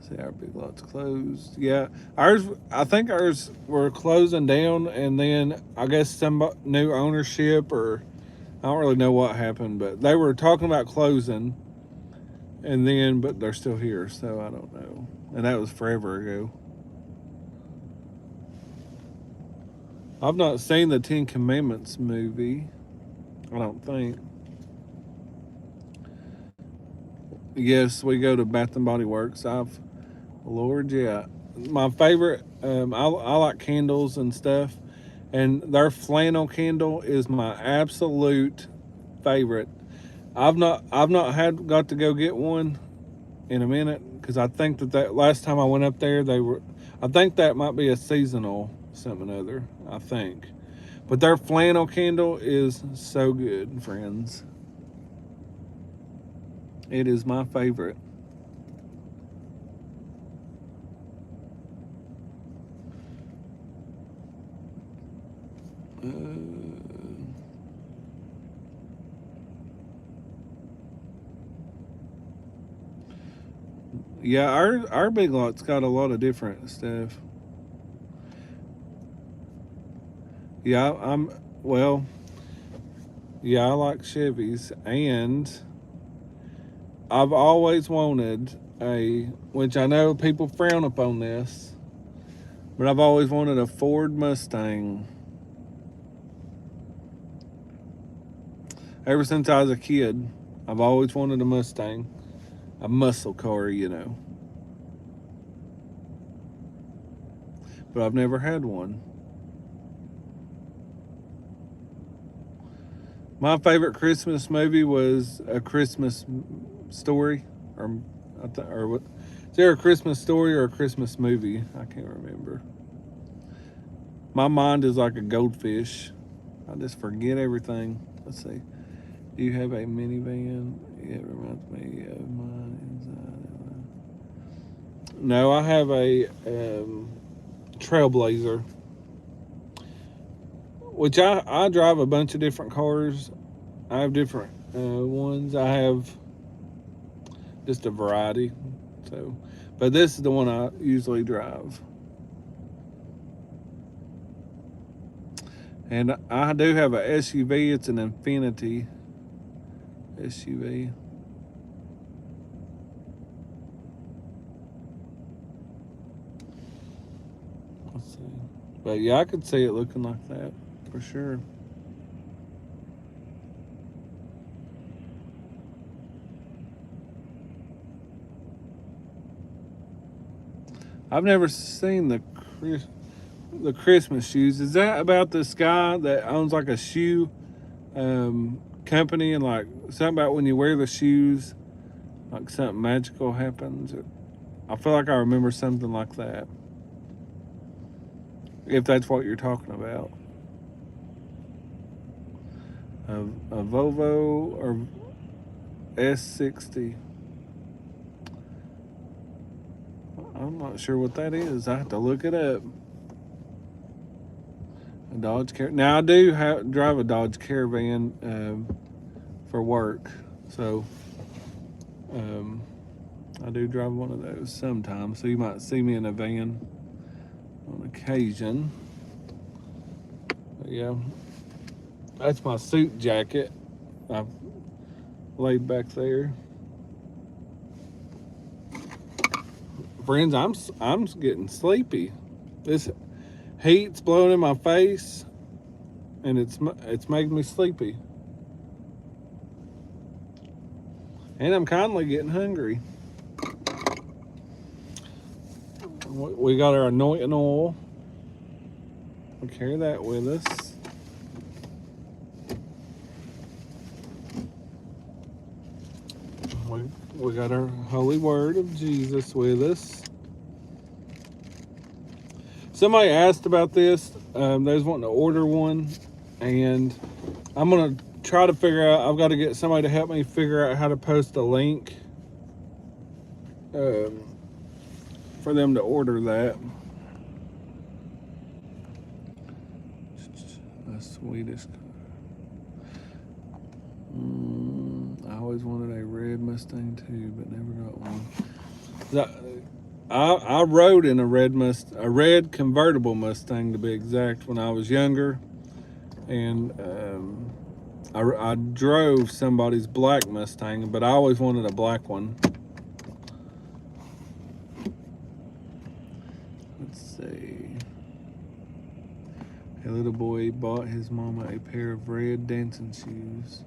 See, our Big Lots closed. Yeah, I think ours were closing down, and then I guess some new ownership, or I don't really know what happened, but they were talking about closing, and then but they're still here, so I don't know. And that was forever ago. I've not seen the Ten Commandments movie. I don't think. Yes, we go to Bath and Body Works. Lord, yeah. My favorite, I like candles and stuff, and their flannel candle is my absolute favorite. I've not got to go get one in a minute, because I think that last time I went up there, I think that might be a seasonal something or other, I think. But their flannel candle is so good, friends. It is my favorite. Yeah, our Big Lot's got a lot of different stuff. Yeah, yeah, I like Chevys, and I've always wanted which I know people frown upon this, but I've always wanted a Ford Mustang. Ever since I was a kid, I've always wanted a Mustang, a muscle car, you know. But I've never had one. My favorite Christmas movie was A Christmas Story, or what? Is there a Christmas Story or a Christmas movie? I can't remember. My mind is like a goldfish. I just forget everything. Let's see. Do you have a minivan? It reminds me of mine. No, I have a Trailblazer, which I drive a bunch of different cars. I have different ones. I have just a variety. So, but this is the one I usually drive. And I do have a SUV. It's an Infinity SUV. Let's see. But yeah, I could see it looking like that for sure. I've never seen the Christmas shoes. Is that about this guy that owns like a shoe company, and like something about when you wear the shoes, like something magical happens? I feel like I remember something like that. If that's what you're talking about. A Volvo or S60. I'm not sure what that is. I have to look it up. A Dodge Caravan. Now I do drive a Dodge Caravan for work, so I do drive one of those sometimes. So you might see me in a van on occasion. But yeah, that's my suit jacket. I've laid back there. Friends, I'm getting sleepy. This heat's blowing in my face, and it's making me sleepy. And I'm kindly getting hungry. We got our anointing oil. We carry that with us. We got our holy word of Jesus with us. Somebody asked about this. They was wanting to order one, and I'm gonna try to figure out. I've got to get somebody to help me figure out how to post a link for them to order that. A Swedish. I always wanted a red Mustang too, but never got one. I rode in a red convertible Mustang to be exact, when I was younger, and I drove somebody's black Mustang, but I always wanted a black one. Let's see. A little boy bought his mama a pair of red dancing shoes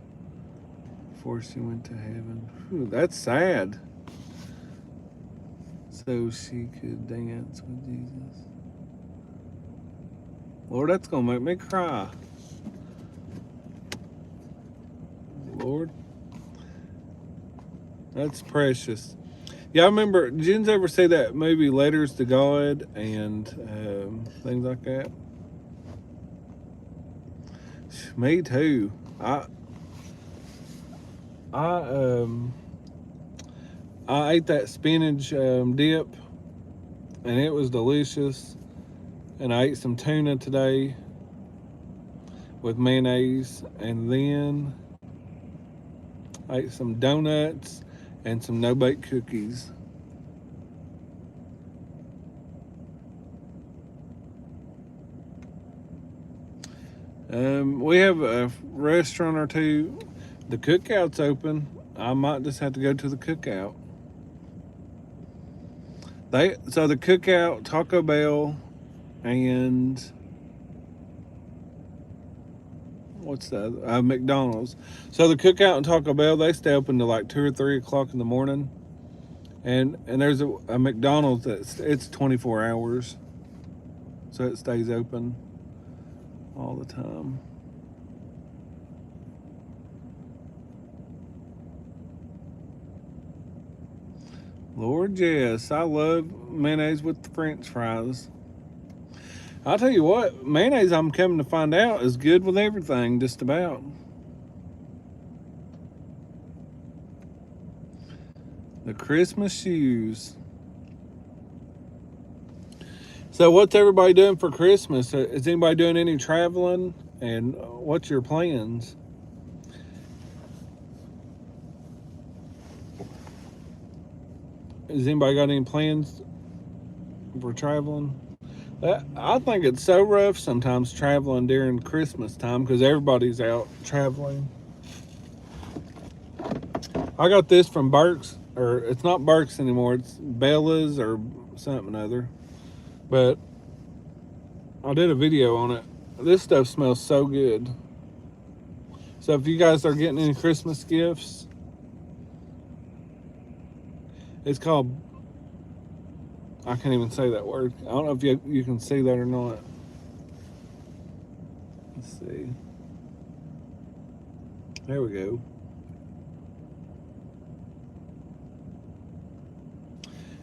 before she went to heaven. Whew, that's sad. So she could dance with Jesus. Lord, that's gonna make me cry. Lord, that's precious. Yeah, I remember. Did you ever see that movie Letters to God and things like that? Me too. I ate that spinach dip, and it was delicious. And I ate some tuna today with mayonnaise, and then I ate some donuts and some no-bake cookies. We have a restaurant or two. The cookout's open. I might just have to go to the cookout. So the cookout, Taco Bell, and what's the other? McDonald's. So the cookout and Taco Bell, they stay open to like 2 or 3 o'clock in the morning, and there's a McDonald's it's 24 hours, so it stays open all the time. Lord, yes. I love mayonnaise with the French fries. I'll tell you what, mayonnaise, I'm coming to find out, is good with everything, just about. The Christmas shoes. So, what's everybody doing for Christmas? Is anybody doing any traveling? And what's your plans? Has anybody got any plans for traveling? I think it's so rough sometimes traveling during Christmas time because everybody's out traveling. I got this from Burke's, or it's not Burke's anymore. It's Bella's or something other. But I did a video on it. This stuff smells so good. So if you guys are getting any Christmas gifts, it's called, I can't even say that word. I don't know if you can see that or not. Let's see. There we go.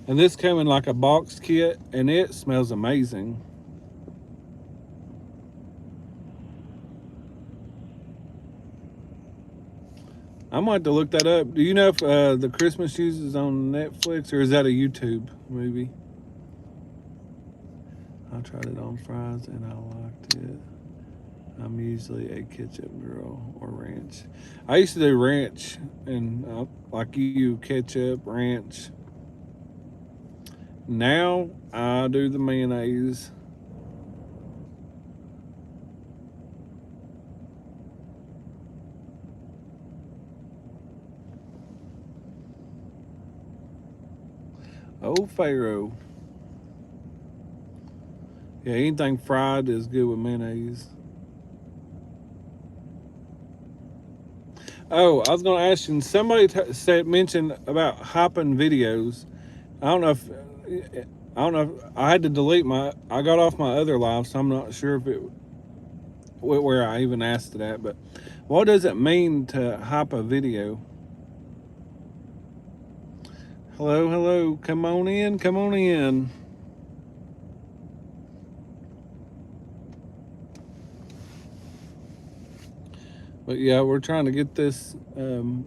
And this came in like a box kit, and it smells amazing. I might have to look that up. Do you know if the Christmas Shoes is on Netflix, or is that a YouTube movie? I tried it on fries and I liked it. I'm usually a ketchup girl or ranch. I used to do ranch, and like you, ketchup, ranch. Now I do the mayonnaise. Old Pharaoh. Yeah, anything fried is good with mayonnaise. Oh, I was going to ask you, somebody mentioned about hopping videos. I don't know if I had to delete I got off my other live, so I'm not sure if it where I even asked it at, but what does it mean to hop a video? Hello, come on in. But yeah, we're trying to get this. I'm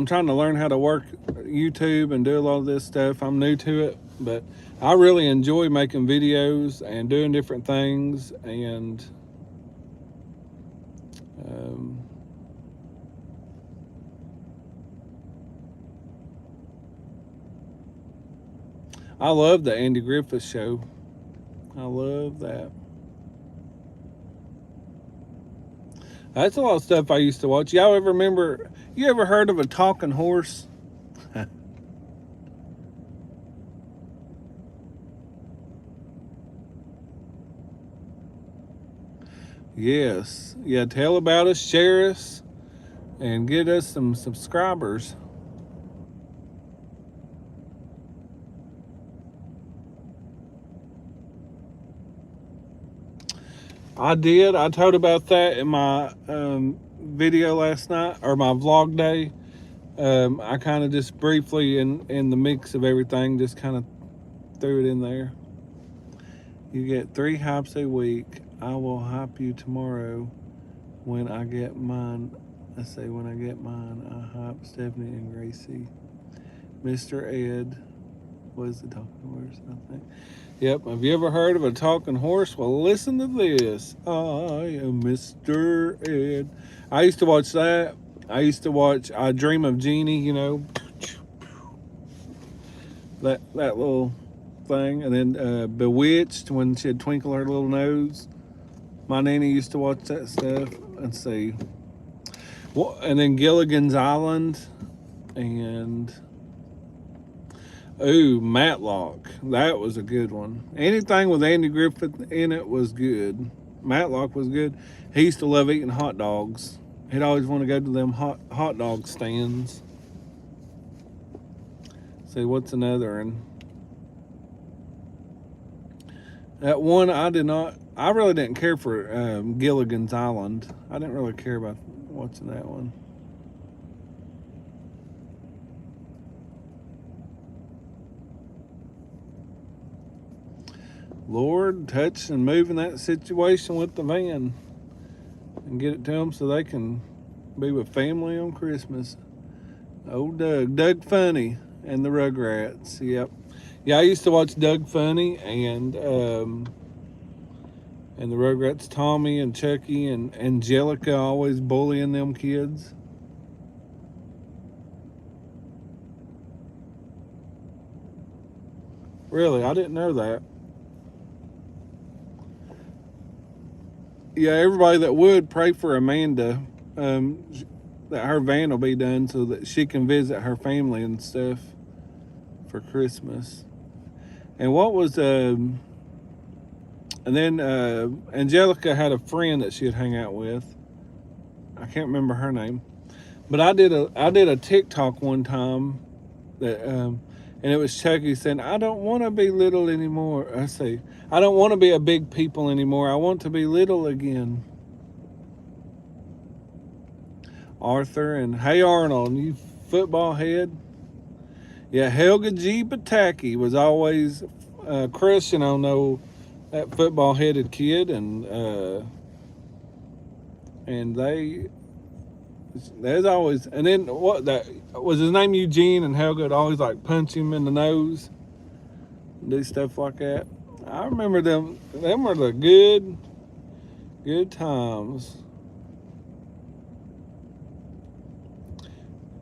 trying to learn how to work YouTube and do a lot of this stuff. I'm new to it, but I really enjoy making videos and doing different things. And I love the Andy Griffith Show. I love that. That's a lot of stuff I used to watch. Y'all ever remember, you ever heard of a talking horse? Yes. Yeah, tell about us, share us, and get us some subscribers. I did. I told about that in my video last night, or my vlog day. I kind of just briefly, in the mix of everything, just kind of threw it in there. You get 3 hops a week. I will hop you tomorrow when I get mine. I say when I get mine, I hop Stephanie and Gracie. Mr. Ed was the talking horse, I think. Yep. Have you ever heard of a talking horse? Well, listen to this. I am Mr. Ed. I used to watch that. I used to watch I Dream of Jeannie, you know. That little thing. And then Bewitched, when she had twinkle her little nose. My nanny used to watch that stuff. Let's see. Well, and then Gilligan's Island. And ooh, Matlock. That was a good one. Anything with Andy Griffith in it was good. Matlock was good. He used to love eating hot dogs. He'd always want to go to them hot dog stands. See, what's another one? That one I really didn't care for Gilligan's Island. I didn't really care about watching that one. Lord, touch and move in that situation with the van and get it to them so they can be with family on Christmas. Old Doug Funny and the Rugrats. Yep. Yeah, I used to watch Doug Funny and the Rugrats, Tommy and Chucky and Angelica always bullying them kids. Really, I didn't know that. Yeah, everybody that would pray for Amanda, that her van will be done so that she can visit her family and stuff for Christmas. And what was and then Angelica had a friend that she'd hang out with. I can't remember her name, but I did a TikTok one time that and it was Chucky saying, "I don't want to be little anymore." I say, "I don't want to be a big people anymore. I want to be little again." Arthur and Hey Arnold, you football head. Yeah, Helga G. Pataki was always crushing on that football headed kid, and there's always, and then what, that was his name, Eugene, and Helga would always like punch him in the nose, do stuff like that. I remember them were the good times.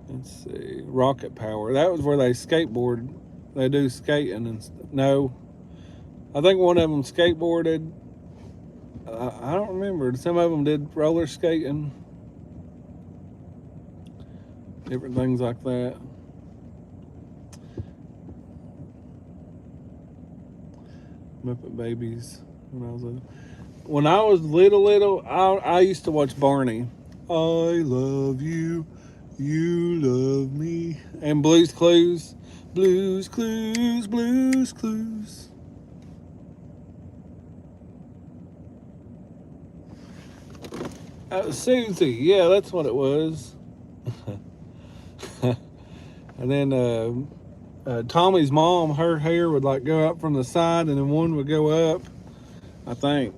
Let's see, Rocket Power. That was where they skateboard. They do skating and no, I think one of them skateboarded. I don't remember. Some of them did roller skating. Different things like that. Muppet Babies. When I was little, I used to watch Barney. I love you, you love me, and Blue's Clues. Blue's Clues, Blue's Clues. Susie, yeah, that's what it was. And then Tommy's mom, her hair would like go up from the side, and then one would go up. I think,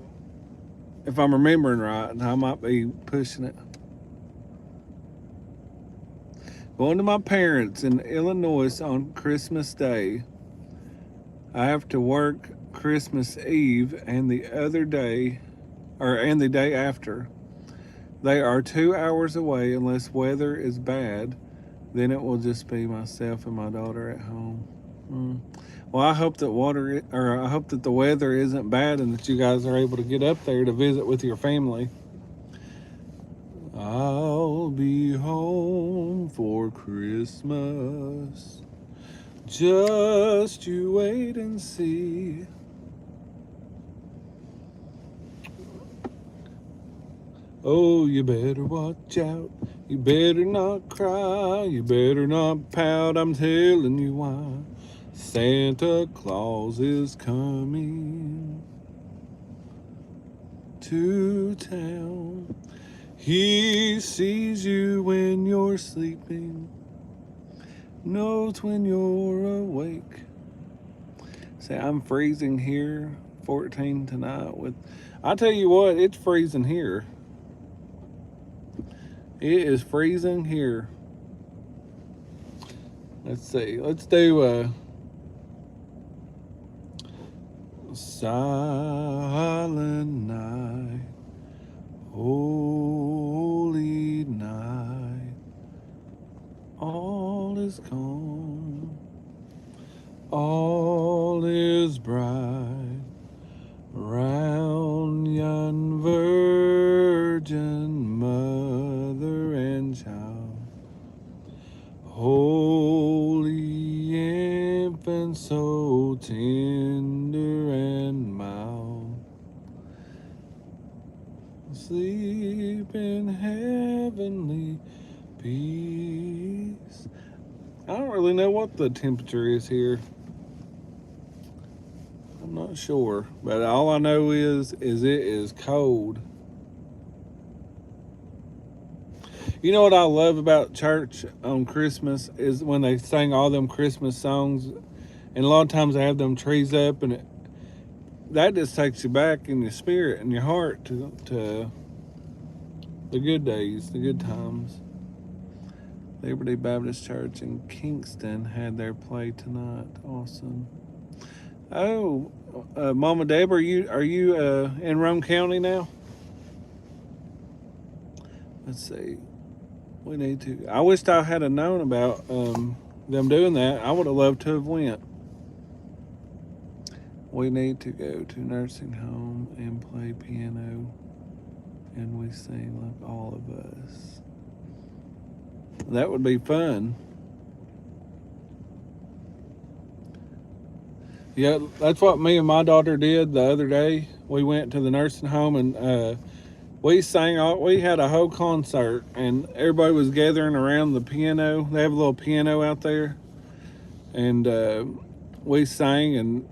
if I'm remembering right, and I might be pushing it. Going to my parents in Illinois on Christmas Day. I have to work Christmas Eve and the day after. They are 2 hours away unless weather is bad. Then it will just be myself and my daughter at home. Well, I hope that the weather isn't bad and that you guys are able to get up there to visit with your family. I'll be home for Christmas. Just you wait and see. Oh, you better watch out. You better not cry. You better not pout. I'm telling you why. Santa Claus is coming to town. He sees you when you're sleeping, knows when you're awake. Say, I'm freezing here, 14 tonight. I tell you what, it's freezing here. It is freezing here. Let's see. Let's do Silent Night, Holy Night, all is calm, all is bright, round yon virgin mother and child, holy infant, so tender and mild, sleep in heavenly peace. I don't really know what the temperature is here. I'm not sure, but all I know is it is cold. You know what I love about church on Christmas is when they sing all them Christmas songs, and a lot of times they have them trees up, and that just takes you back in your spirit and your heart to the good days, the good times. Liberty Baptist Church in Kingston had their play tonight. Awesome. Oh, Mama Deb, are you in Rome County now? Let's see. We need to. I wished I had known about them doing that. I would have loved to have went. We need to go to nursing home and play piano, and we sing like all of us. That would be fun. Yeah, that's what me and my daughter did the other day. We went to the nursing home and we sang. We had a whole concert, and everybody was gathering around the piano. They have a little piano out there, and we sang, and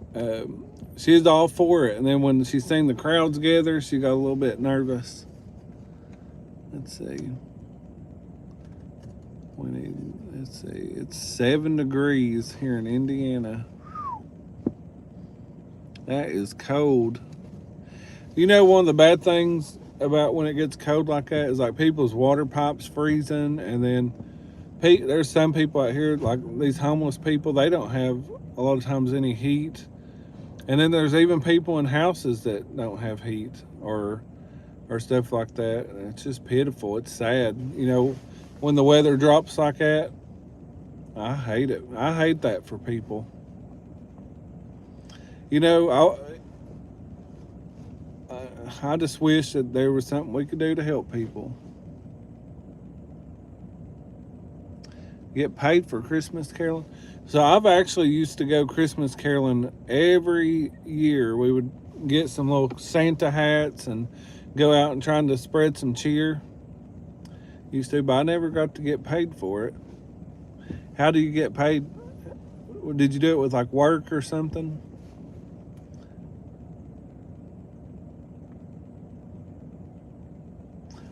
she was all for it. And then when she sang the crowd together, she got a little bit nervous. Let's see. Let's see. It's 7 degrees here in Indiana. That is cold. You know, one of the bad things about when it gets cold like that is like people's water pipes freezing, and then there's some people out here, like these homeless people, they don't have a lot of times any heat. And then there's even people in houses that don't have heat or stuff like that. And it's just pitiful. It's sad. You know, when the weather drops like that, I hate it. I hate that for people. You know, I just wish that there was something we could do to help people. Get paid for Christmas caroling. So I've actually used to go Christmas caroling every year. We would get some little Santa hats and go out and trying to spread some cheer. Used to, but I never got to get paid for it. How do you get paid? Did you do it with like work or something?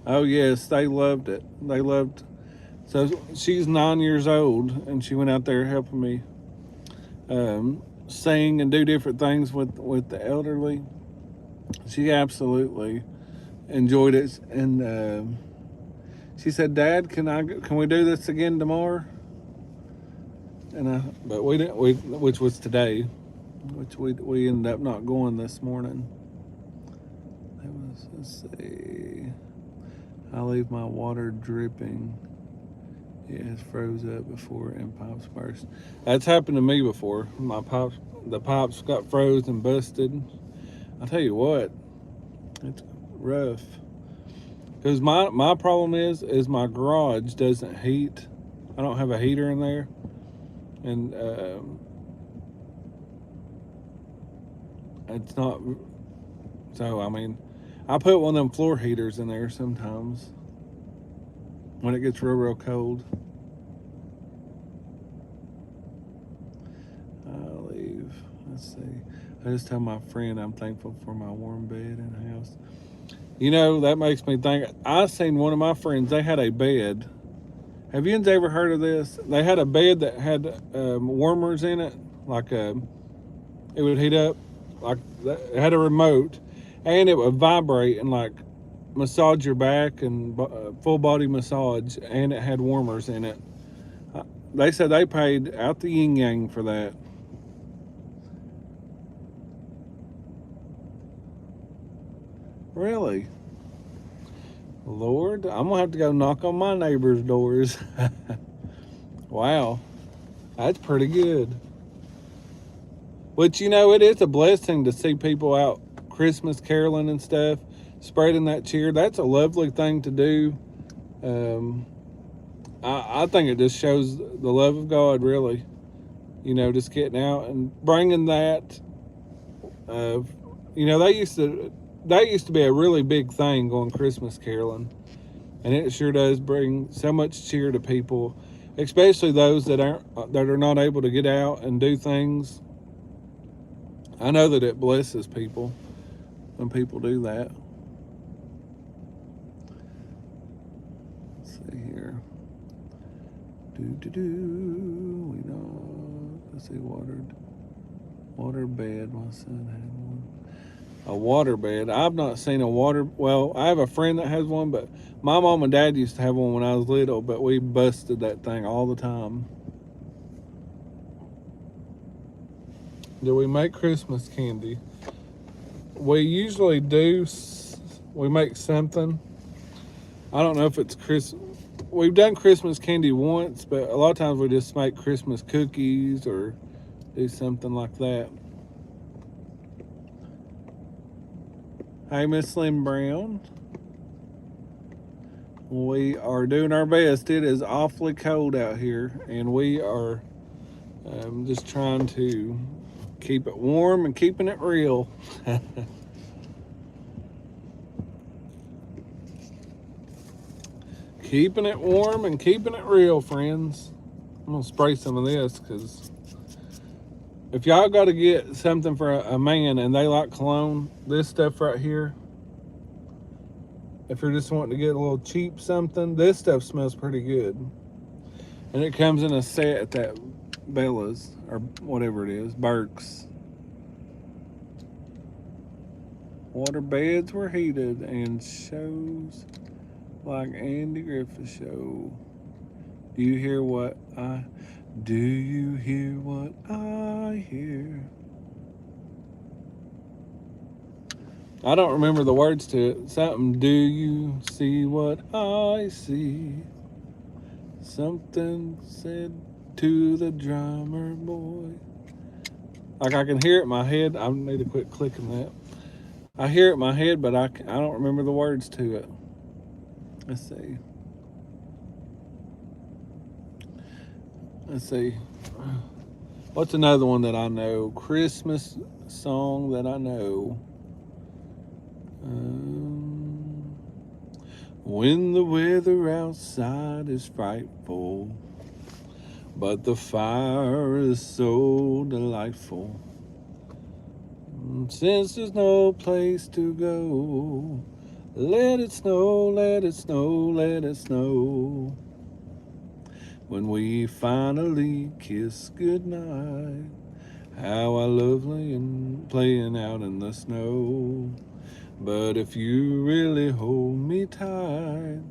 Oh yes, they loved it. They loved. So she's 9 years old, and she went out there helping me sing and do different things with the elderly. She absolutely enjoyed it, and she said, "Dad, can we do this again tomorrow?" But we didn't. Which was today, which we ended up not going this morning. Let's see. I leave my water dripping. It has froze up before and pipes burst. That's happened to me before. The pipes got froze and busted. I tell you what, it's rough. Because my problem is my garage doesn't heat. I don't have a heater in there, and it's not. So I mean, I put one of them floor heaters in there sometimes when it gets real cold. I'll leave. Let's see. I just tell my friend I'm thankful for my warm bed in the house. You know, that makes me think. I seen one of my friends. They had a bed. Have you ever heard of this? They had a bed that had warmers in it, like it would heat up, like it had a remote, and it would vibrate and like massage your back and full body massage, and it had warmers in it. They said they paid out the yin yang for that. Really? Lord, I'm gonna have to go knock on my neighbor's doors. Wow, that's pretty good. But you know, it is a blessing to see people out Christmas caroling and stuff, spreading that cheer. That's a lovely thing to do. I think it just shows the love of God, really. You know, just getting out and bringing that. You know, that used to be a really big thing, going Christmas caroling, and it sure does bring so much cheer to people, especially those that are not able to get out and do things. I know that it blesses people when people do that. Let's see here. We know. Let's see, water bed. My son had one. A water bed. I've not seen a water. Well, I have a friend that has one, but my mom and dad used to have one when I was little, but we busted that thing all the time. Do we make Christmas candy? We usually do. We make something. I don't know if it's Chris. We've done Christmas candy once, but a lot of times we just make Christmas cookies or do something like that. Hey, Miss Lynn Brown. We are doing our best. It is awfully cold out here, and we are just trying to keep it warm and keeping it real. Keeping it warm and keeping it real, friends. I'm gonna spray some of this because if y'all got to get something for a man and they like cologne, this stuff right here, if you're just wanting to get a little cheap something, this stuff smells pretty good. And it comes in a set at that Bella's or whatever it is, Burke's. Water beds were heated and shows like Andy Griffith Show. Do you hear what I hear? I don't remember the words to it. Something, do you see what I see? Something said to the drummer boy. Like I can hear it in my head. I need to quit clicking that. I hear it in my head, but I don't remember the words to it. Let's see. What's another one that I know? Christmas song that I know. When the weather outside is frightful, but the fire is so delightful. Since there's no place to go, let it snow, let it snow, let it snow. When we finally kiss goodnight, how I love playing out in the snow. But if you really hold me tight,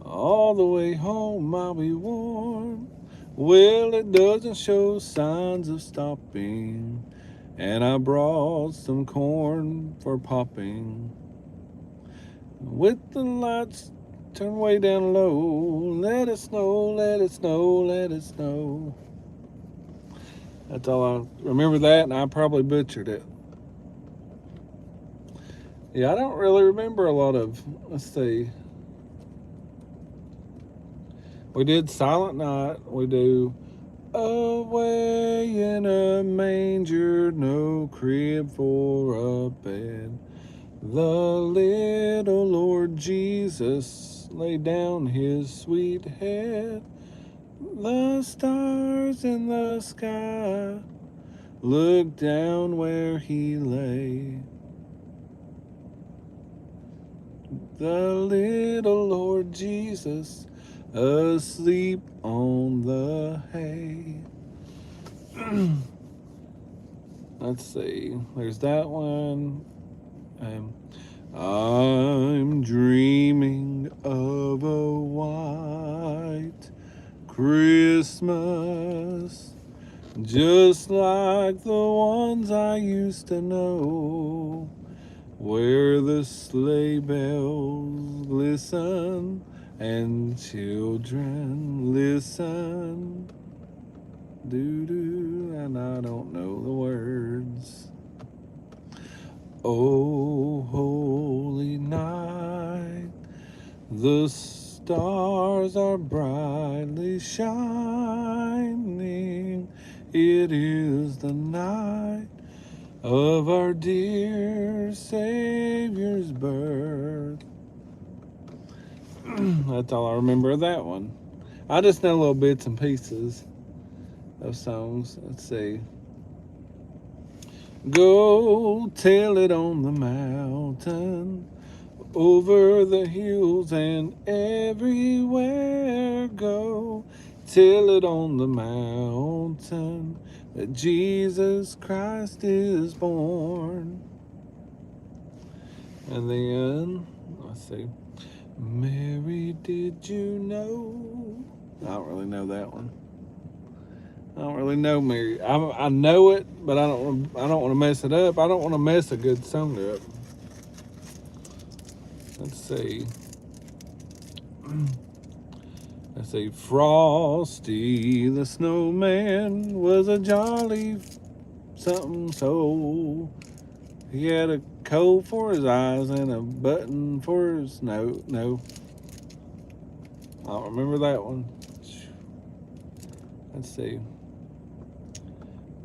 all the way home I'll be warm. Well, it doesn't show signs of stopping, and I brought some corn for popping. With the lights turned way down low, let it snow, let it snow, let it snow. That's all I remember that, and I probably butchered it. Yeah, I don't really remember a lot of, let's see. We did Silent Night. We do Away in a Manger, No Crib for a Bed. The little Lord Jesus laid down his sweet head. The stars in the sky looked down where he lay. The little Lord Jesus asleep on the hay. Let's see. There's that one. I'm dreaming of a white Christmas, just like the ones I used to know, where the sleigh bells glisten and children listen. Doo-doo, and I don't know the words. Oh, holy night, the stars are brightly shining. It is the night of our dear Savior's birth. That's all I remember of that one. I just know little bits and pieces of songs. Let's see. Go tell it on the mountain, over the hills and everywhere. Go tell it on the mountain that Jesus Christ is born. And then, let's see. Mary, did you know? I don't really know that one. I don't really know Mary. I know it, but I don't want to mess it up. I don't want to mess a good song up. Let's see. Let's see. Frosty the Snowman was a jolly something so. He had a coat for his eyes and a button for his no. I don't remember that one. Let's see.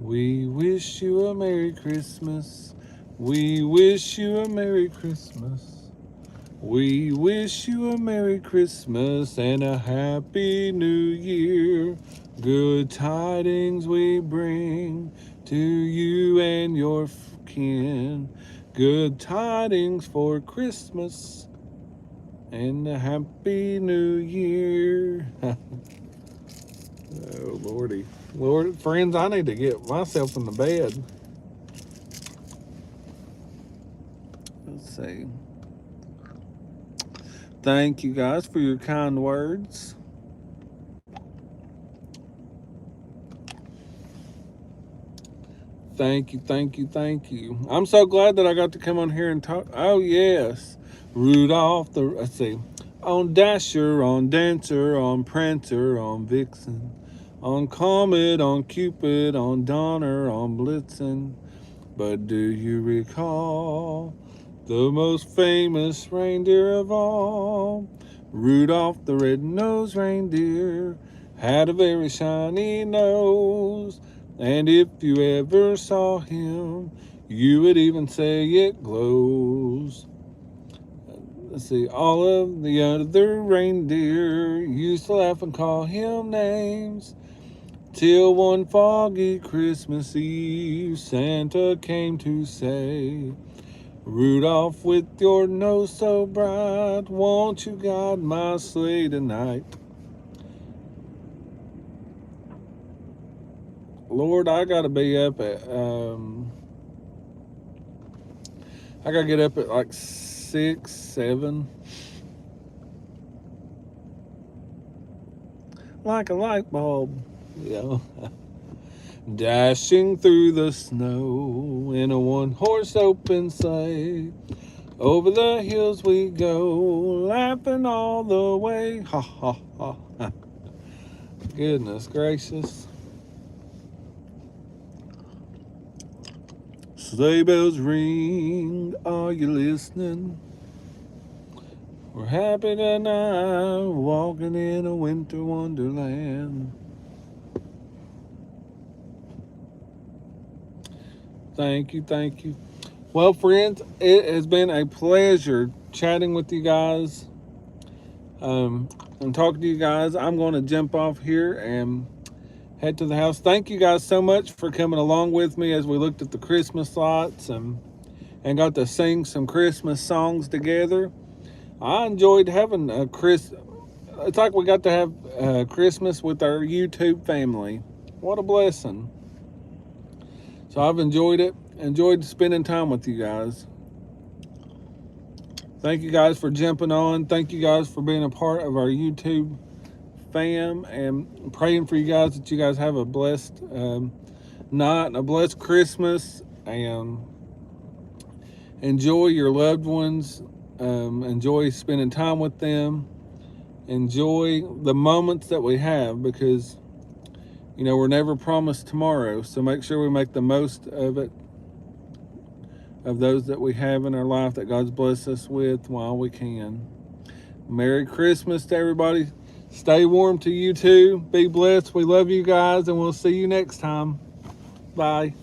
We wish you a Merry Christmas. We wish you a Merry Christmas. We wish you a Merry Christmas and a Happy New Year. Good tidings we bring to you and your kin. Good tidings for Christmas and a Happy New Year. Oh, Lordy. Lord, friends, I need to get myself in the bed. Let's see. Thank you guys for your kind words. Thank you, thank you, thank you. I'm so glad that I got to come on here and talk. Oh, yes. Rudolph let's see. On Dasher, on Dancer, on Prancer, on Vixen, on Comet, on Cupid, on Donner, on Blitzen. But do you recall the most famous reindeer of all? Rudolph the red-nosed reindeer had a very shiny nose. And if you ever saw him, you would even say it glows. Let's see, all of the other reindeer used to laugh and call him names. Till one foggy Christmas Eve, Santa came to say, Rudolph, with your nose so bright, won't you guide my sleigh tonight? Lord, I gotta be up at, I gotta get up at like 6, 7. Like a light bulb, you know. Dashing through the snow in a one-horse open sleigh. Over the hills we go, laughing all the way. Ha, ha, ha. Goodness gracious. Sleigh bells ring, are you listening? We're happy tonight, walking in a winter wonderland. Thank you, thank you. Well, friends, it has been a pleasure chatting with you guys and talking to you guys. I'm going to jump off here and head to the house. Thank you guys so much for coming along with me as we looked at the Christmas lights and got to sing some Christmas songs together. I enjoyed having it's like we got to have Christmas with our YouTube family. What a blessing. So I've enjoyed it. Enjoyed spending time with you guys. Thank you guys for jumping on. Thank you guys for being a part of our YouTube fam, and praying for you guys that you guys have a blessed night and a blessed Christmas, and enjoy your loved ones. Enjoy spending time with them. Enjoy the moments that we have, because we're never promised tomorrow. So make sure we make the most of it, of those that we have in our life that God's blessed us with while we can. Merry Christmas to everybody. Stay warm to you too. Be blessed. We love you guys, and we'll see you next time. Bye.